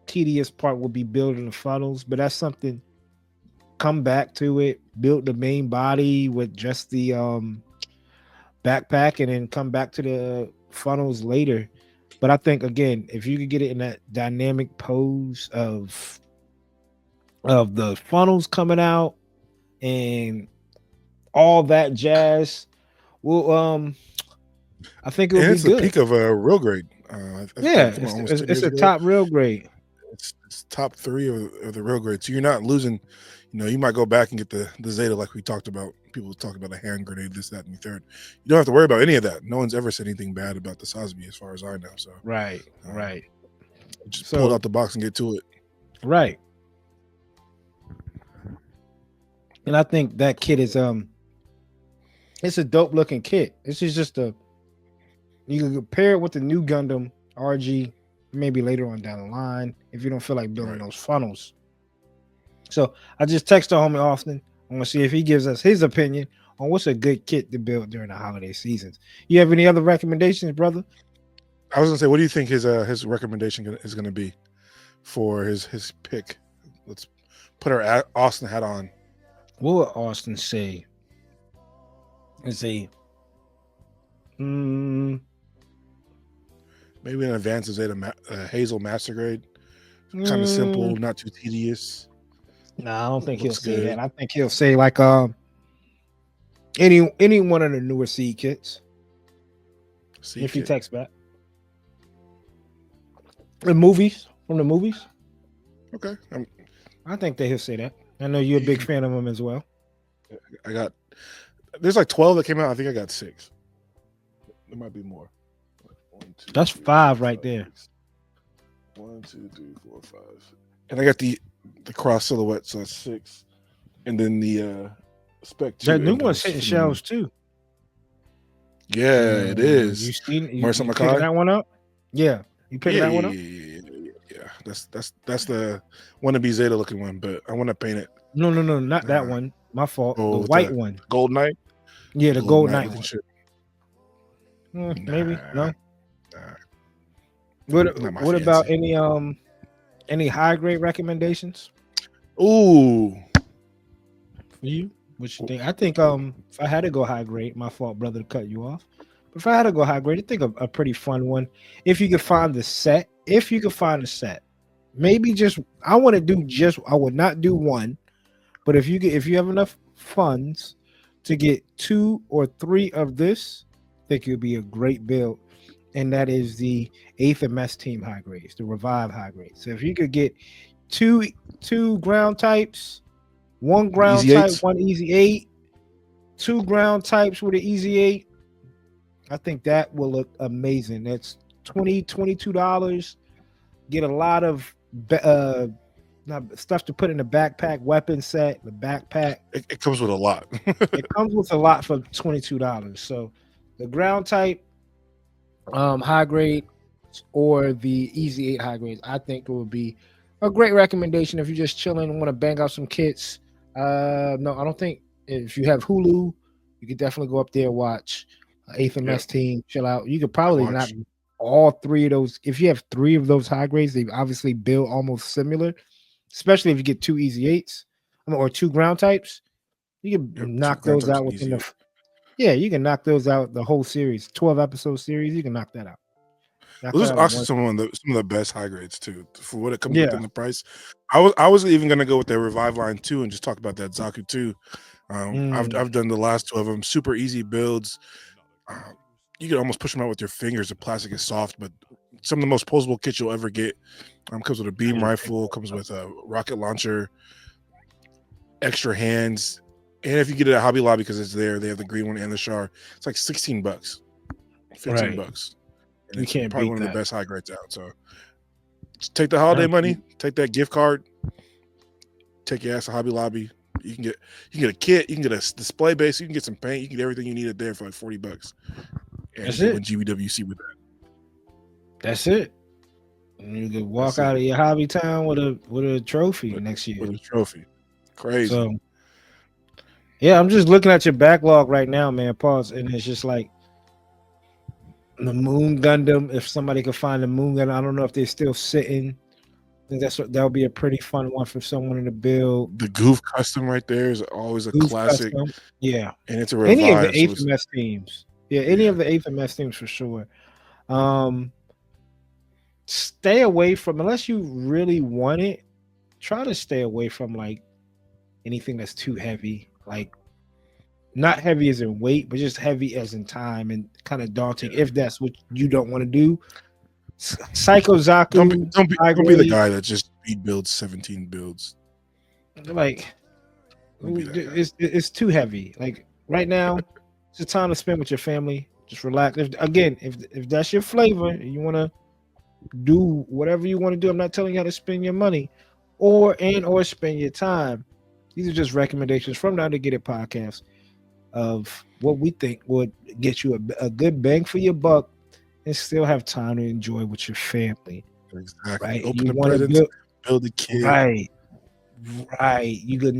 tedious part would be building the funnels, but that's something. Come back to it, build the main body with just the backpack, and then come back to the funnels later. But I think, again, if you could get it in that dynamic pose of the funnels coming out and all that jazz, well, I think it'll be good. It's the peak of a real grade. It's a top real grade. It's top 3 of the real grade. So you're not losing. You might go back and get the Zeta like we talked about. People talk about a hand grenade, this, that, and the third. You don't have to worry about any of that. No one's ever said anything bad about the Sazabi as far as I know. So right. Just pull it out the box and get to it. Right. And I think that kit is it's a dope looking kit. This is just you can compare it with the new Gundam RG maybe later on down the line if you don't feel like building those funnels. So I just text the homie Austin. I want to see if he gives us his opinion on what's a good kit to build during the holiday seasons. You have any other recommendations, brother? I was gonna say, what do you think his recommendation is gonna be for his pick? Let's put our Austin hat on. What would Austin say? Let's see. Maybe an advanced Zeta Hazel Master Grade. Kind of simple, not too tedious. No, I don't think he'll say that. I think he'll say like any one of the newer seed kits. If he texts back. The movies from the movies. Okay. I think that he'll say that. I know you're a big fan of them as well. There's like 12 that came out. I think I got 6. There might be more. 1, 2, that's 5 right there. 1, 2, 3, 4, 5. And I got the cross silhouette, so that's 6. And then the Spec 2. That new one's hitting shelves too. Yeah, it is. You picking Makai? that one up? Yeah. You picking that one up? Yeah. That's the wannabe Zeta looking one, but I want to paint it. No, not that one. My fault. The white one. Gold Knight? Yeah, the Gold Knight one. Maybe. No. What about any high grade recommendations? Ooh. For you? What you think? I think if I had to go high grade, my fault, brother, to cut you off. But if I had to go high grade, I think a pretty fun one. If you could find the set, maybe I would not do one, but if you have enough funds to get 2 or 3 of this, I think it would be a great build. And that is the 8th MS team high grades, the Revive high grades. So if you could get two ground types, 1 ground type, 1 easy 8, 2 ground types with an easy 8, I think that will look amazing. That's $22. Get a lot of stuff to put in the backpack, weapon set, the backpack. It comes with a lot. It comes with a lot for $22. So the ground type, high grade, or the Easy 8 high grades, I think it would be a great recommendation if you're just chilling and want to bang out some kits. No, I don't think if you have Hulu, you could definitely go up there and watch 8th MS Team, chill out. You could probably knock all three of those. If you have three of those high grades, they obviously build almost similar, especially if you get two Easy 8s or two ground types. You can knock those out within the. Yeah, you can knock those out the whole series, 12-episode series. You can knock that out. Those are also some of the best high grades too. For what it comes within the price, I was even gonna go with the Revive line 2 and just talk about that Zaku 2. I've done the last two of them. Super easy builds. You can almost push them out with your fingers. The plastic is soft, but some of the most posable kits you'll ever get. Comes with a beam rifle. Comes with a rocket launcher. Extra hands. And if you get it at Hobby Lobby because it's there, they have the green one and the Char. It's like $16, $15. And you can't probably beat one that. of the best high grades out. So just take the holiday money, take that gift card, take your ass to Hobby Lobby. You can get a kit, you can get a display base, you can get some paint, you can get everything you needed there for like $40. And that's it. Win GBWC with that. That's it. And you can walk out of your hobby town with a trophy next year. With a trophy. Crazy. So yeah, I'm just looking at your backlog right now, man. Pause. And it's just like the Moon Gundam. If somebody could find the Moon Gundam, I don't know if they're still sitting. I think that would be a pretty fun one for someone to build. The Goof custom right there is always a classic. Custom. Yeah, and it's a revive. Any of the 8th MS teams. Yeah, any of the 8th MS teams for sure. Stay away from, unless you really want it, try to stay away from like anything that's too heavy. Like not heavy as in weight, but just heavy as in time and kind of daunting if that's what you don't want to do. Psycho Zaku. Don't be the guy that just speed builds 17 builds. Like it's too heavy. Like right now, it's a time to spend with your family. Just relax. If that's your flavor, and you want to do whatever you want to do. I'm not telling you how to spend your money or spend your time. These are just recommendations from the Undergated podcast of what we think would get you a good bang for your buck and still have time to enjoy with your family. Exactly. Right? Open the presents, build a kid. Right. You could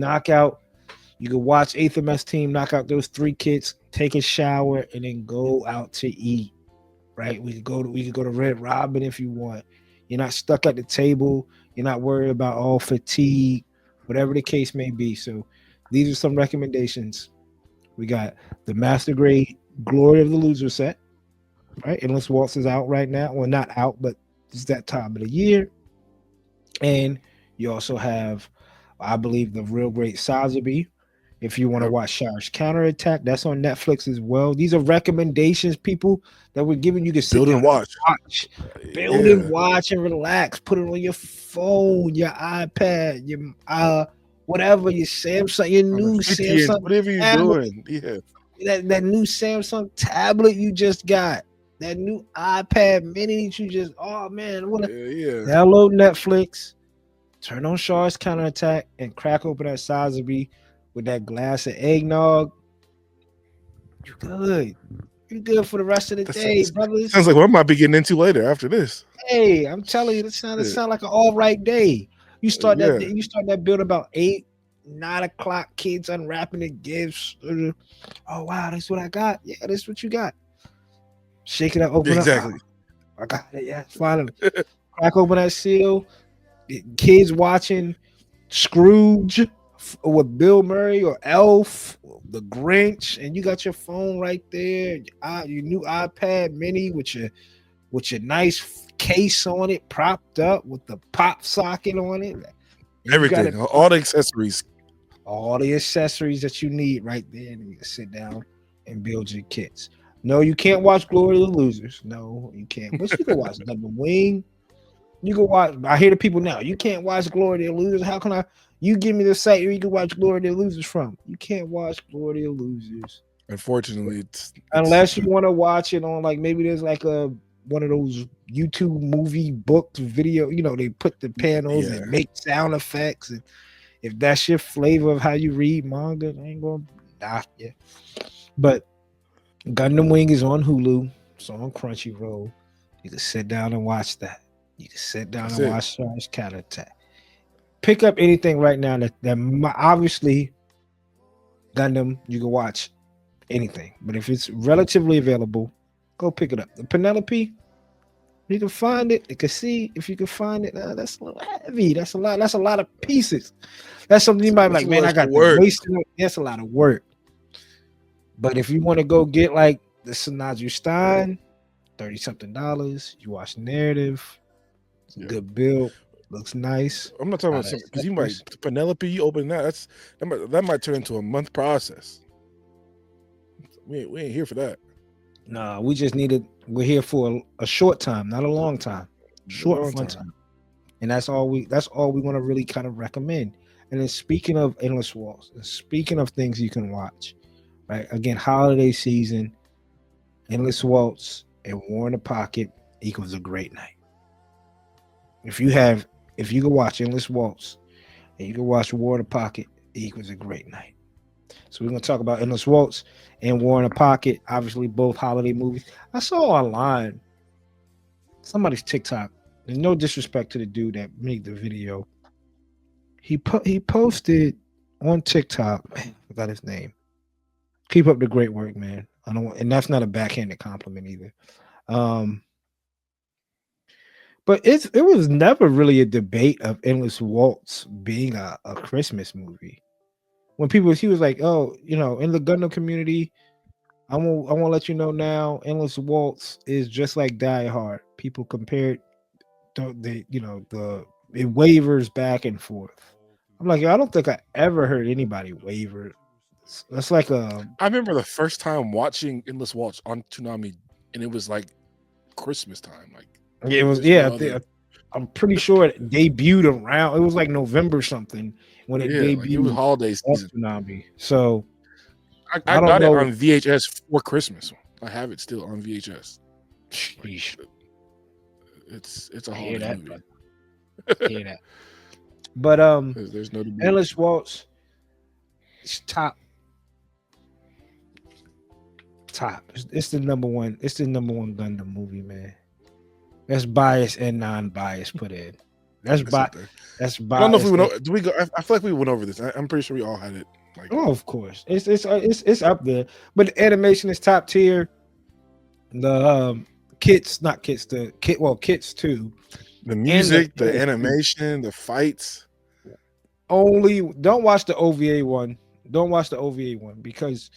watch 8th MS Team knock out those 3 kits, take a shower, and then go out to eat. Right? We could go to Red Robin if you want. You're not stuck at the table. You're not worried about fatigue, whatever the case may be. So these are some recommendations. We got the Master Grade Glory of the Loser set, right? Unless Waltz is out right now. Well, not out, but it's that time of the year. And you also have, I believe, the Real Great Sazabi. If you want to watch Shower's Counterattack, that's on Netflix as well. These are recommendations, people, that we're giving you to sit build and watch. Build and watch and relax. Put it on your phone, your iPad, your whatever, your Samsung, your new Samsung, whatever you're doing. Yeah, that new Samsung tablet you just got, that new iPad Mini that you just. Oh man, download Netflix, turn on Shaw's Counterattack, and crack open that Sazabi with that glass of eggnog. You're good. You're good for the rest of the day, brothers. Sounds like what I might be getting into later after this. Hey, I'm telling you, it sounds like an all right day. You start that build about 8, 9 o'clock. Kids unwrapping the gifts. Oh wow, that's what I got. Yeah, that's what you got. Shake it up, open up. I got it. Yeah, finally. Crack open that seal. Kids watching Scrooge with Bill Murray or Elf, the Grinch, and you got your phone right there. Your new iPad Mini with your nice case on it, propped up with the pop socket on it. Everything, all the accessories that you need right there, and you can sit down and build your kits. No, you can't watch Glory to the Losers. No, you can't. But you can watch Double Wing. You can watch. I hear the people now. You can't watch Glory to the Losers. How can I? You give me the site where you can watch Glory to the Losers from. You can't watch Glory to the Losers. Unfortunately, unless you want to watch it on like maybe there's like a one of those YouTube movie books, video. You know, they put the panels Yeah. and make sound effects. And if that's your flavor of how you read manga, I ain't gonna knock you. But Gundam Wing is on Hulu. It's on Crunchyroll. You can sit down and watch that. You can sit down That's and it. watch Charge Counterattack. Pick up anything right now that obviously Gundam, you can watch anything. But if it's relatively available, go pick it up. The Penelope, you can find it. You can see if you can find it. That's a little heavy. That's a lot. That's a lot of pieces. That's something you might be That's like, a man, lot I of got to work. waste it. That's a lot of work. But if you want to go get like the Sinaju Stein, $30-something, you watch narrative. It's a Yeah. good build. Looks nice. I'm not talking about because you might Penelope. You open that. That might turn into a month process. We ain't here for that. Nah, we just needed. We're here for a short time, not a long time. Short fun time. And that's all we want to really kind of recommend. And then speaking of Endless Waltz, and speaking of things you can watch, right? Again, holiday season, Endless Waltz and War in the Pocket equals a great night. If you can watch Endless Waltz and you can watch War in the Pocket, it equals a great night. So we're gonna talk about Endless Waltz and War in the Pocket, obviously both holiday movies. I saw online somebody's TikTok. And no disrespect to the dude that made the video. He posted on TikTok. Man, I forgot his name. Keep up the great work, man. I don't, and that's not a backhanded compliment either. But it was never really a debate of Endless Waltz being a Christmas movie. When he was like, oh, you know, in the Gundam community, I want to let you know now, Endless Waltz is just like Die Hard. People compare it. It wavers back and forth. I'm like, I don't think I ever heard anybody waver. That's like I remember the first time watching Endless Waltz on Toonami, and it was like Christmas time. Like it was, I'm pretty sure it debuted around. It was like November something when it debuted. Like it was holiday season. Toonami. So I got it on VHS for Christmas. I have it still on VHS. Sheesh. It's a holiday movie. Hear that. But there's no debate. Endless Waltz is top. It's the number one. It's the number one Gundam movie, man. That's bias and non-bias put in. That's bias. I don't know if we went over. Do we go? I feel like we went over this. I'm pretty sure we all had it. Like, oh, of course, it's up there. But the animation is top tier. The kits too. The music, the animation, the fights. Don't watch the OVA one. Don't watch the OVA one because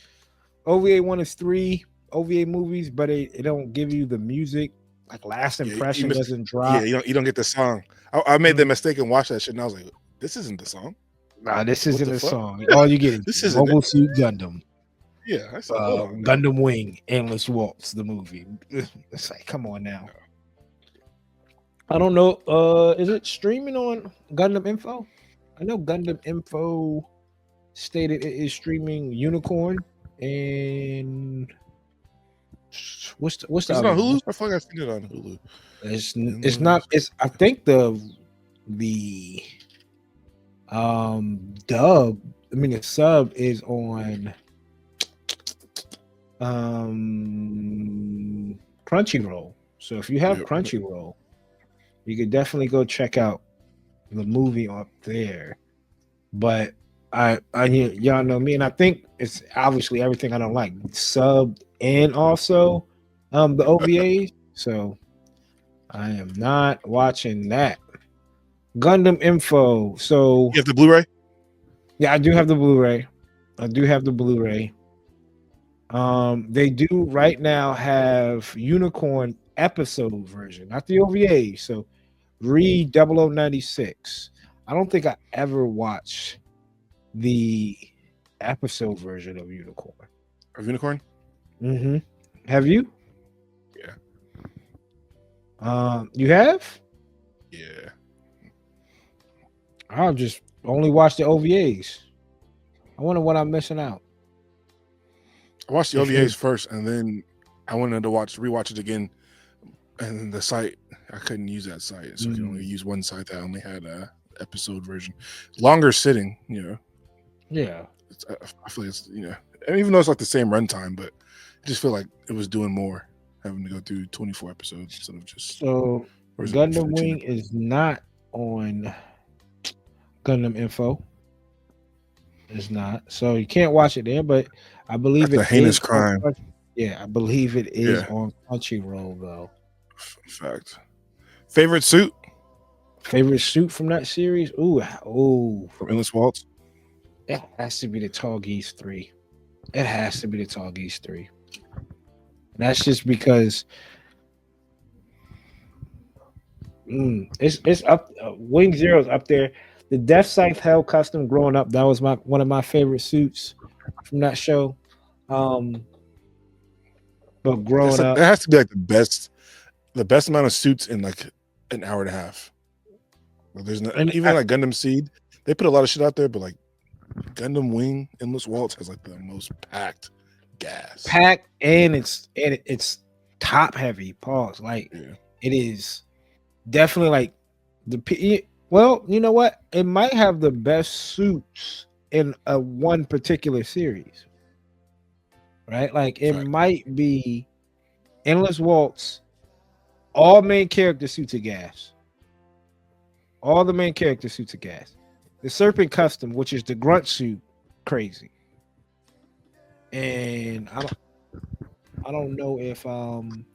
OVA one is 3 OVA movies, but it don't give you the music. Like Last Impression doesn't drop. Yeah, you don't get the song. I made the mistake and watched that shit, and I was like, "This isn't the song." Nah, this isn't the song. All you get is Mobile Suit Gundam. Yeah, I said, Gundam Wing, Endless Waltz, the movie. It's like, come on now. I don't know. Is it streaming on Gundam Info? I know Gundam Info stated it is streaming Unicorn and what's the Is it on Hulu? I feel like I've seen it on Hulu. It's not. It's I think the dub. I mean the sub is on Crunchyroll. So if you have Crunchyroll, you could definitely go check out the movie up there. But I hear y'all know me, and I think it's obviously everything I don't like subbed and also the OVAs. So I am not watching that. Gundam Info. So you have the Blu-ray? Yeah, I do have the Blu-ray. They do right now have Unicorn episode version, not the OVA. So read 0096. I don't think I ever watched the episode version of Unicorn. Of Unicorn? Mm-hmm. Have you? Yeah. You have? Yeah. I'll just only watch the OVAs. I wonder what I'm missing out. I watched the OVAs first, and then I wanted to rewatch it again and the site I couldn't use that site, so I could only use one site that only had a episode version, longer sitting. Yeah. I feel like it's and even though it's like the same runtime, but I just feel like it was doing more having to go through 24 episodes instead of just. So Or is it Gundam 14 Wing is not on Gundam Info. It's not. So you can't watch it there, but I believe That's a it heinous is crime. Yeah, I believe it is Yeah. on Crunchyroll though. Fact. Favorite suit Favorite suit from that series? Ooh. from Endless Waltz? It has to be the Tall Geese 3. It has to be the Tall Geese 3. That's just because it's up. Wing Zero's up there. The Death Scythe Hell custom growing up, that was one of my favorite suits from that show. But growing up, That has to be like the best amount of suits in like an hour and a half. Like, there's not even like Gundam Seed. They put a lot of shit out there, but like Gundam Wing Endless Waltz has like the most packed gas. And it's top heavy. Pause. Like it is definitely like well, you know what? It might have the best suits in a one particular series. Right? Like it might be Endless Waltz, all main character suits of gas. All the main character suits of gas. The Serpent Custom, which is the grunt suit, crazy. And I don't know if And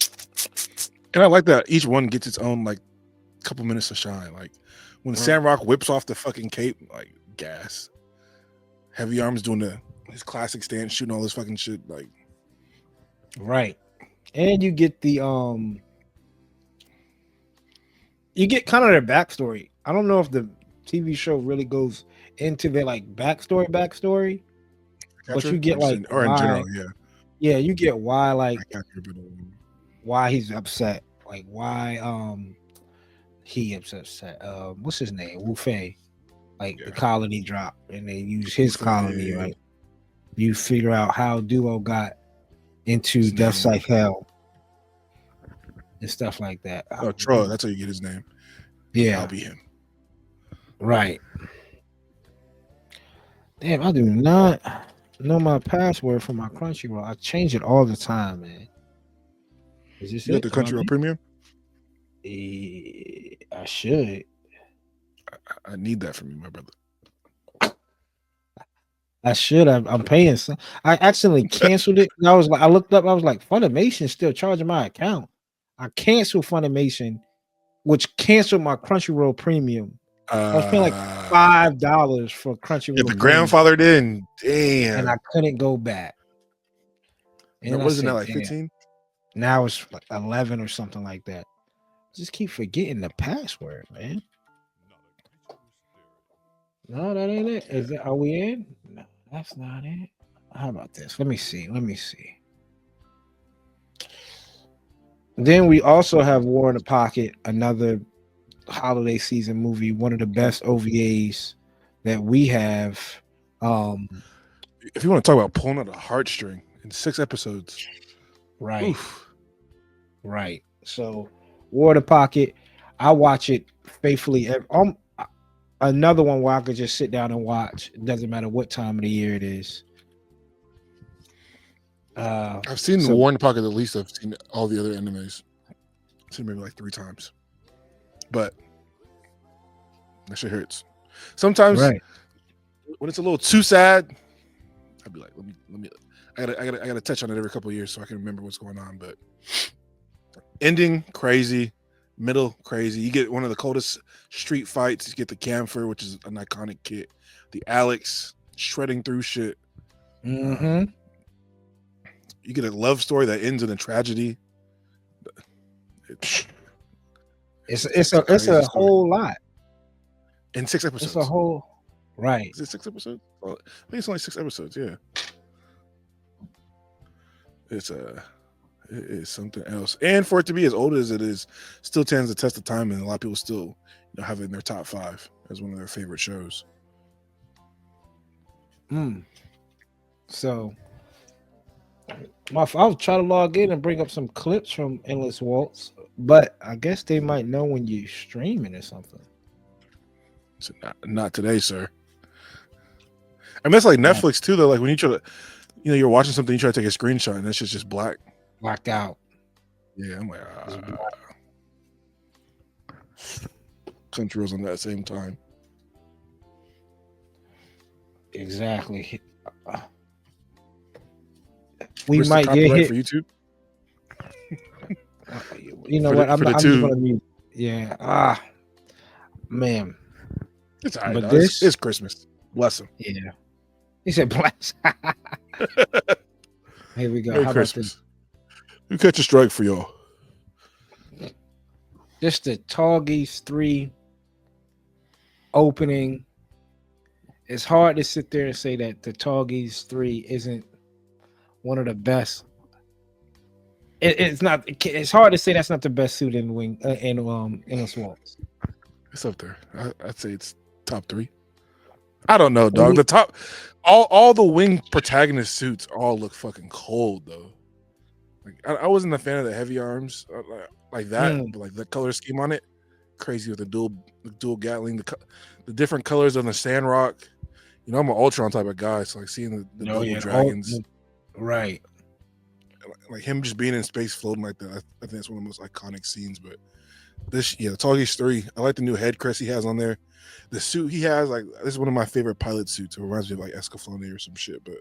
I like that each one gets its own like couple minutes of shine. Like when Sandrock whips off the fucking cape, like gas. Heavy Arms doing his classic stance, shooting all this fucking shit, like And you get the you get kind of their backstory. I don't know if the TV show really goes into their like backstory, but you get like or in general, yeah, you get why he's upset, like why he upset. What's his name? Wu Fei. Like the colony drop, and they use his colony, right? You figure out how Duo got into Death Scythe Hell and stuff like that. Oh, Troy, that's how you get his name. Yeah, I'll be him. Right. Damn, I do not know my password for my Crunchyroll. I change it all the time, man. Is this you got the Crunchyroll Premium? I should. I need that from you, my brother. I should. I'm paying some. I accidentally canceled it. I looked up. I was like, Funimation's still charging my account. I canceled Funimation, which canceled my Crunchyroll Premium. I was paying like $5 for Crunchyroll. Yeah, the grandfather did. Damn. And I couldn't go back. And wasn't that like 15? Now it's like 11 or something like that. Just keep forgetting the password, man. No, that ain't it. Are we in? No, that's not it. How about this? Let me see. Then we also have War in the Pocket, another holiday season movie, one of the best OVAs that we have. If you want to talk about pulling out a heartstring in 6 episodes, right? Oof. Right. So, War in the Pocket, I watch it faithfully. Another one where I could just sit down and watch. It doesn't matter what time of the year it is. I've seen the War in the Pocket. At least I've seen all the other animes. I've seen maybe like 3 times, but that shit hurts. Sometimes when it's a little too sad, I'd be like, let me. I gotta touch on it every couple of years so I can remember what's going on. But ending crazy, middle crazy. You get one of the coldest street fights. You get the Camphor, which is an iconic kit. The Alex shredding through shit. Mm-hmm. You get a love story that ends in a tragedy. It's a whole lot. In 6 episodes. It's a whole right. Is it 6 episodes? Well, I think it's only 6 episodes. Yeah. It is something else. And for it to be as old as it is, still stands the test of time, and a lot of people still have it in their top 5 as one of their favorite shows. So I'll try to log in and bring up some clips from Endless Waltz, But I guess they might know when you're streaming or something. So not today, sir. I mean, that's like Netflix too, though. Like when you try to, you're watching something, you try to take a screenshot, and it's just black, blacked out. Yeah, I'm like, country was on that same time. Exactly. We Where's might the get copyright hit for YouTube. You know for what? The, for the I'm two. just gonna mute. Yeah. Man. It's all right. But It's Christmas. Bless him. Yeah. He said bless. Here we go. Merry How Christmas. about We catch a strike for y'all. just the Tallgeese 3 opening? It's hard to sit there and say that the Tallgeese 3 isn't one of the best. It's not. It's hard to say that's not the best suit in Wing in a Waltz. It's up there. I'd say it's top 3. I don't know, dog. The top, all the Wing protagonist suits all look fucking cold though. Like I wasn't a fan of the heavy arms like that, but like the color scheme on it, crazy with the dual Gatling, the different colors on the Sandrock. I'm an Ultron type of guy, so like seeing the double dragons, right? Like him just being in space floating like that, I think that's one of the most iconic scenes. But the Tallgeese 3, I like the new head crest he has on there. The suit he has, like this is one of my favorite pilot suits. It reminds me of like Escaflowne or some shit, but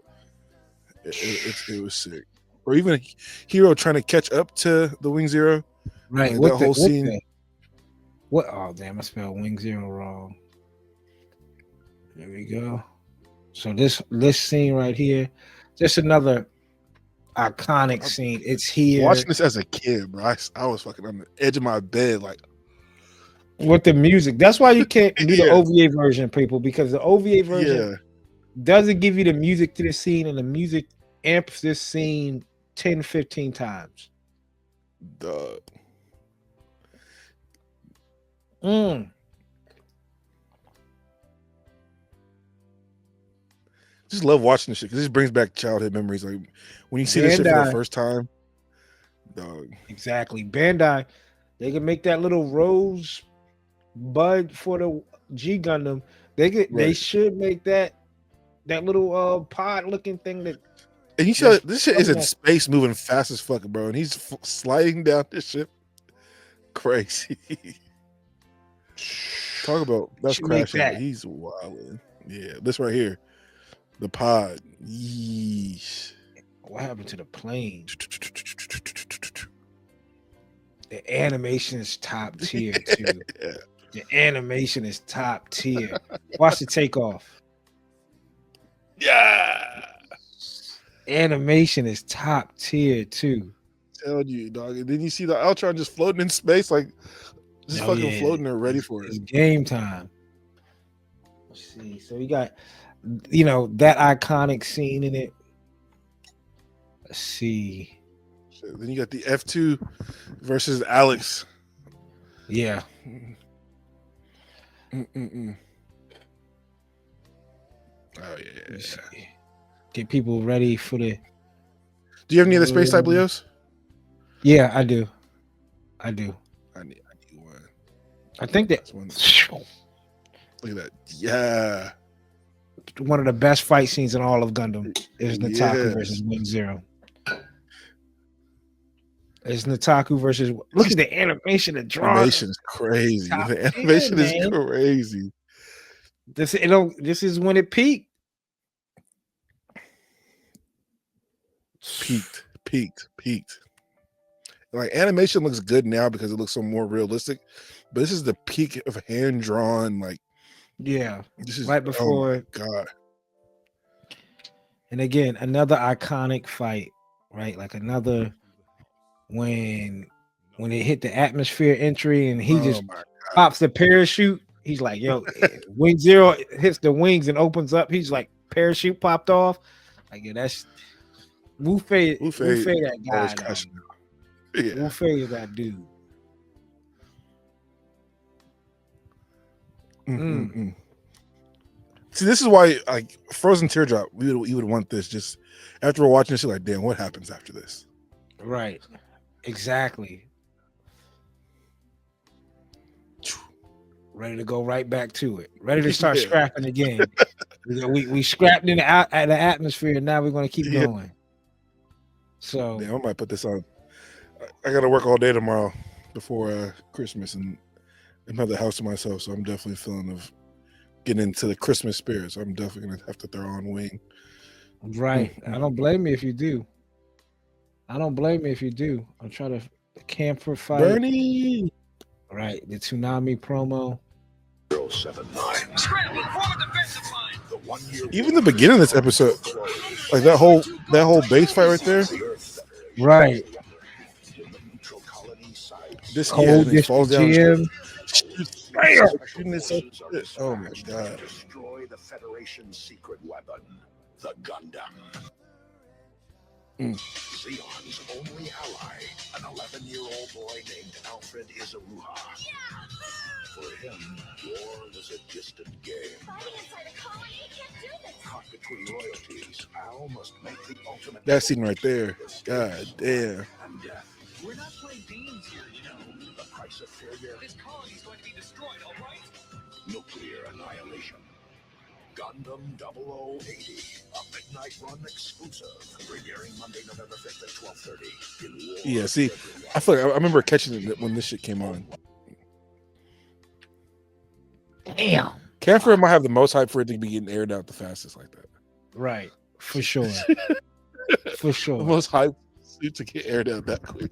it was sick. Or even Hero trying to catch up to the Wing Zero, right? Like, that whole scene. What? Oh damn! I spelled Wing Zero wrong. There we go. So this scene right here, just another iconic scene. It's here. Watching this as a kid, bro, I was fucking on the edge of my bed, like with the music. That's why you can't do the OVA version, people, because the OVA version doesn't give you the music to the scene, and the music amps this scene 10, 15 times. Just love watching this shit because this brings back childhood memories. Like when you see this shit for the first time, dog. Exactly. Bandai, they can make that little rose bud for the G Gundam. They should make that little pod looking thing that. And you see this shit is in space, moving fast as fuck, bro. And he's sliding down this ship, crazy. Talk about that's crashing. He's wilding. Yeah, this right here. The pod. Yeesh. What happened to the plane? The animation is top tier too. The animation is top tier. Watch the takeoff. Yeah. Animation is top tier too. Tell you, dog. And then you see the Ultron just floating in space, like just fucking floating there, ready for it. It's game time. Let's see. So we got that iconic scene in it. Let's see. Then you got the F2 versus Alex. Yeah. Oh yeah. Get people ready for the. Do you have any of the space type Leos? Yeah, I do. I need one. I think that's one. Look at that. Yeah. One of the best fight scenes in all of Gundam is Nataku versus Wing Zero. It's Nataku versus. Look at the animation. The drawing. Animation is crazy. The animation is crazy. This is when it peaked. Peaked. Like animation looks good now because it looks so more realistic, but this is the peak of hand drawn. Like, this is right before. Oh God. And again, another iconic fight, right? Like another when it hit the atmosphere entry and he just pops the parachute. He's like, yo, Wing Zero hits the wings and opens up. He's like, parachute popped off. Like, that's Wu Fei that guy. Wu Fei is that dude. See, this is why, like, Frozen Teardrop, we would want this. Just after we're watching this, you're like, damn, what happens after this? Right. Exactly. ready to go right back to it. Ready to start Yeah. scrapping again. we scrapped in the atmosphere, and now we're going to keep Yeah. going. So Yeah, I might put this on. I got to work all day tomorrow before Christmas, and I'm have the house to myself, so I'm definitely feeling of getting into the Christmas spirit. So I'm definitely gonna have to throw on Wing. right, I don't blame you if you do. I don't blame you if you do. I'm trying to camper fight. Bernie. Right, the tsunami promo. 079. Scramble for the defensive line. The 1 year. Even the beginning of this episode, like that whole base fight right there. Right. This Cold and he falls down. GM. Shooting this up. Oh my god. Destroy the Federation's secret weapon, the Gundam. Zeon's only ally, an 11-year-old boy named Alfred Izaruha. For him, war was a distant game. Caught between loyalties, Al must make the ultimate. That scene right there. God damn. And death. We're not playing games here, you know. The price of failure. This colony's going to be destroyed, all right? Nuclear annihilation. Gundam 0080, a midnight run exclusive, premiering Monday, November 5th at 12:30. Yeah, see, I feel like I remember catching it when this shit came on. Damn. Canfor might have the most hype for it to be getting aired out the fastest like that. Right, for sure. For sure. The most hype to get aired out that quick.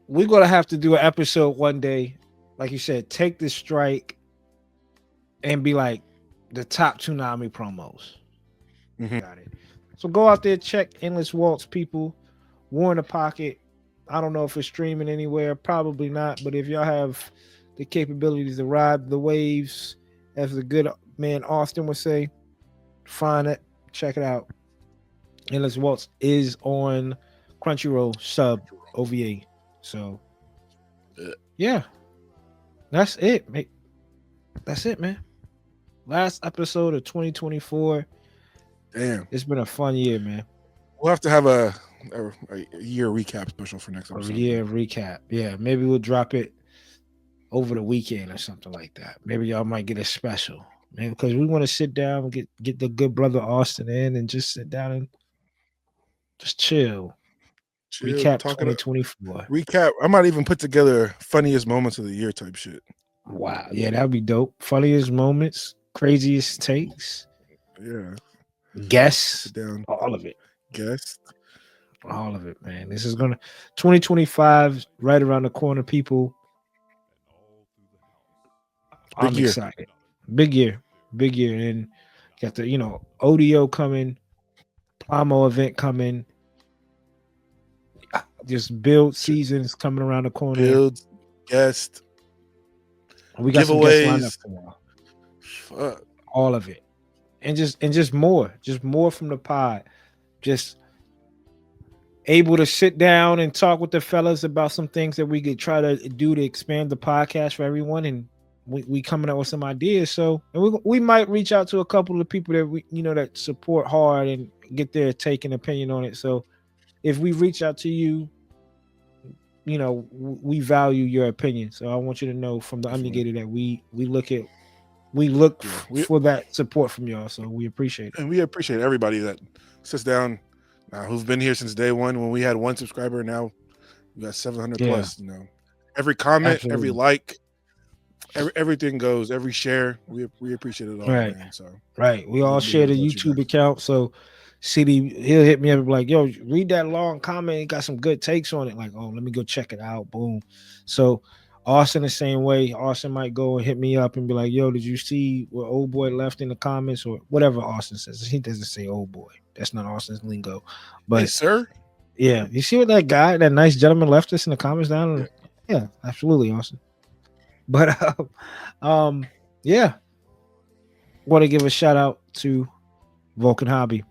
We're gonna have to do an episode one day, like you said, take this strike and be like the top tsunami promos. Got it. So go out there, check Endless Waltz, people. War in the Pocket. I don't know if it's streaming anywhere, probably not. But if y'all have the capabilities to ride the waves, as the good man Austin would say, find it, check it out. Endless Waltz is on Crunchyroll sub OVA. So yeah, that's it, mate. That's it, man. Last episode of 2024. Damn. It's been a fun year, man. We'll have to have a year recap special for next episode. A year recap. Yeah, maybe we'll drop it over the weekend or something like that. Maybe y'all might get a special, man, because we want to sit down and get the good brother Austin in and just sit down and just chill. Recap 2024. Recap. I might even put together funniest moments of the year type shit. Wow. Yeah, that'd be dope. Funniest moments, craziest takes. Yeah. Guess. Sit down. All of it. Guess. All of it, man. This is gonna 2025 right around the corner, people. I'm excited. Big year. And got the ODO coming, Plamo event coming. Just build seasons coming around the corner. Build, guest. We got some guests lined up for y'all. Fuck. All of it. And just more from the pod. Just able to sit down and talk with the fellas about some things that we could try to do to expand the podcast for everyone. And we coming up with some ideas. So and we might reach out to a couple of people that we that support hard and get their take and opinion on it. So if we reach out to you, we value your opinion. So I want you to know from the Undergated that we look for that support from y'all. So we appreciate it. And we appreciate everybody that sits down who've been here since day one when we had one subscriber. Now we got 700 plus. Every comment, Absolutely. Every like, everything goes. Every share, we appreciate it all. Right. Man, so We all share the YouTube account. So CD, he'll hit me up and be like, yo, read that long comment. He got some good takes on it. Like, oh, let me go check it out. Boom. So Austin the same way. Austin might go and hit me up and be like, yo, did you see what old boy left in the comments or whatever Austin says? He doesn't say old boy. That's not Austin's lingo. But hey, sir. Yeah. You see what that nice gentleman left us in the comments down? Yeah, absolutely, Austin. But yeah. Want to give a shout out to Vulcan Hobby.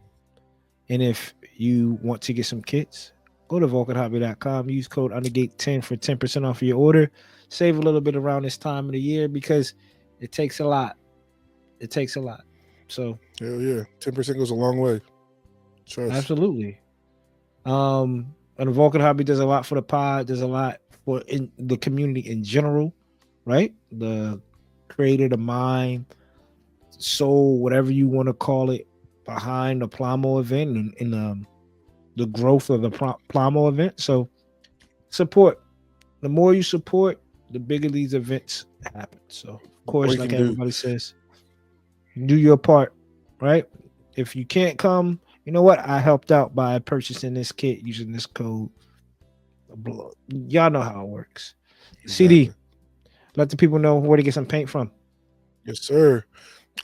And if you want to get some kits, go to vulcanhobby.com. Use code Undergate10 for 10% off your order. Save a little bit around this time of the year because it takes a lot. So hell yeah, 10% goes a long way. Trust. Absolutely. And the Vulcan Hobby does a lot for the pod. Does a lot for in the community in general, right? The created a mind, soul, whatever you want to call it, behind the Plamo event and the growth of the Plamo event. So support. The more you support, the bigger these events happen. So of course, you like can do. everybody says, do your part, right? If you can't come, you know what? I helped out by purchasing this kit using this code. Y'all know how it works. Exactly. CD, let the people know where to get some paint from. Yes, sir.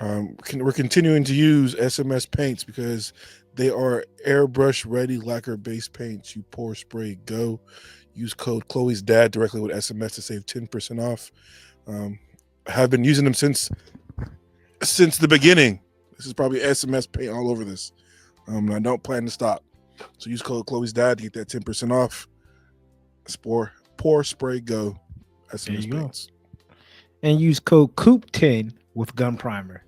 We're continuing to use SMS paints because they are airbrush ready lacquer based paints. You pour, spray, go. Use code Chloe's dad directly with SMS to save 10% off. I have been using them since the beginning. This is probably SMS paint all over this. I don't plan to stop. So use code Chloe's dad to get that 10% off. Pour, spray, go. SMS paints. And use code COOP10 with gun primer.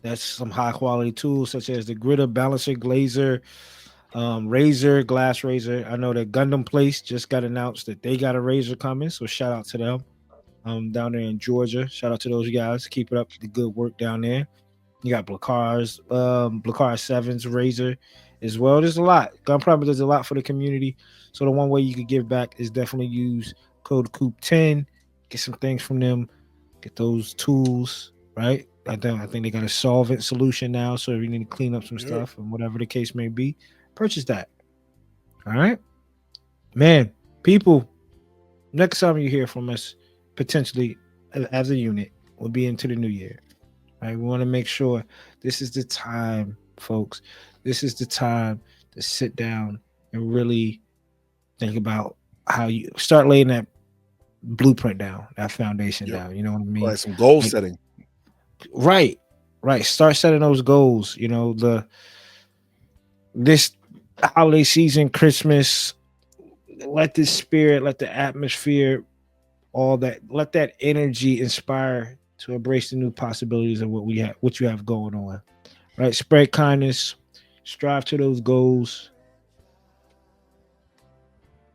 That's some high quality tools such as the gritter, balancer, glazer, razor, glass razor. I know that Gundam Place just got announced that they got a razor coming, so shout out to them. Down there in Georgia, shout out to those guys. Keep it up, the good work down there. You got Blacar's 7's razor as well. There's a lot. Gun Primer does a lot for the community. So the one way you could give back is definitely use code COOP10. Get some things from them. Get those tools, right? I think they got a solvent solution now. So if you need to clean up some stuff and whatever the case may be, purchase that. All right, man. People, next time you hear from us, potentially as a unit, will be into the new year. Right? We want to make sure this is the time, folks. This is the time to sit down and really think about how you start laying that blueprint down, that foundation down. You know what I mean? Right, some goal setting. Right. Start setting those goals. You know, this holiday season, Christmas, let the spirit, let the atmosphere, all that, let that energy inspire to embrace the new possibilities of what you have going on. Right? Spread kindness, strive to those goals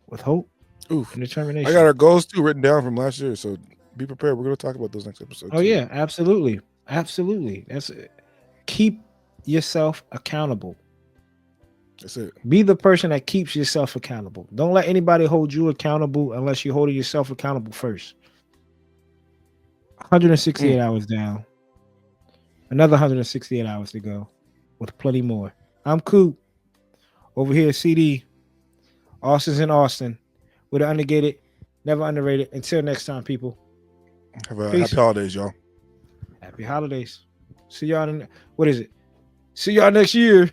with hope and determination. I got our goals too written down from last year, so be prepared. We're going to talk about those next episodes. Oh yeah, absolutely. That's it. Keep yourself accountable. That's it. Be the person that keeps yourself accountable. Don't let anybody hold you accountable unless you're holding yourself accountable first. 168 hours down. Another 168 hours to go with plenty more. I'm Coop. Over here, CD. Austin's in Austin. With the Undergated, never underrated. Until next time, people. Have a happy holidays, y'all. Happy holidays. See y'all in, what is it? See y'all next year.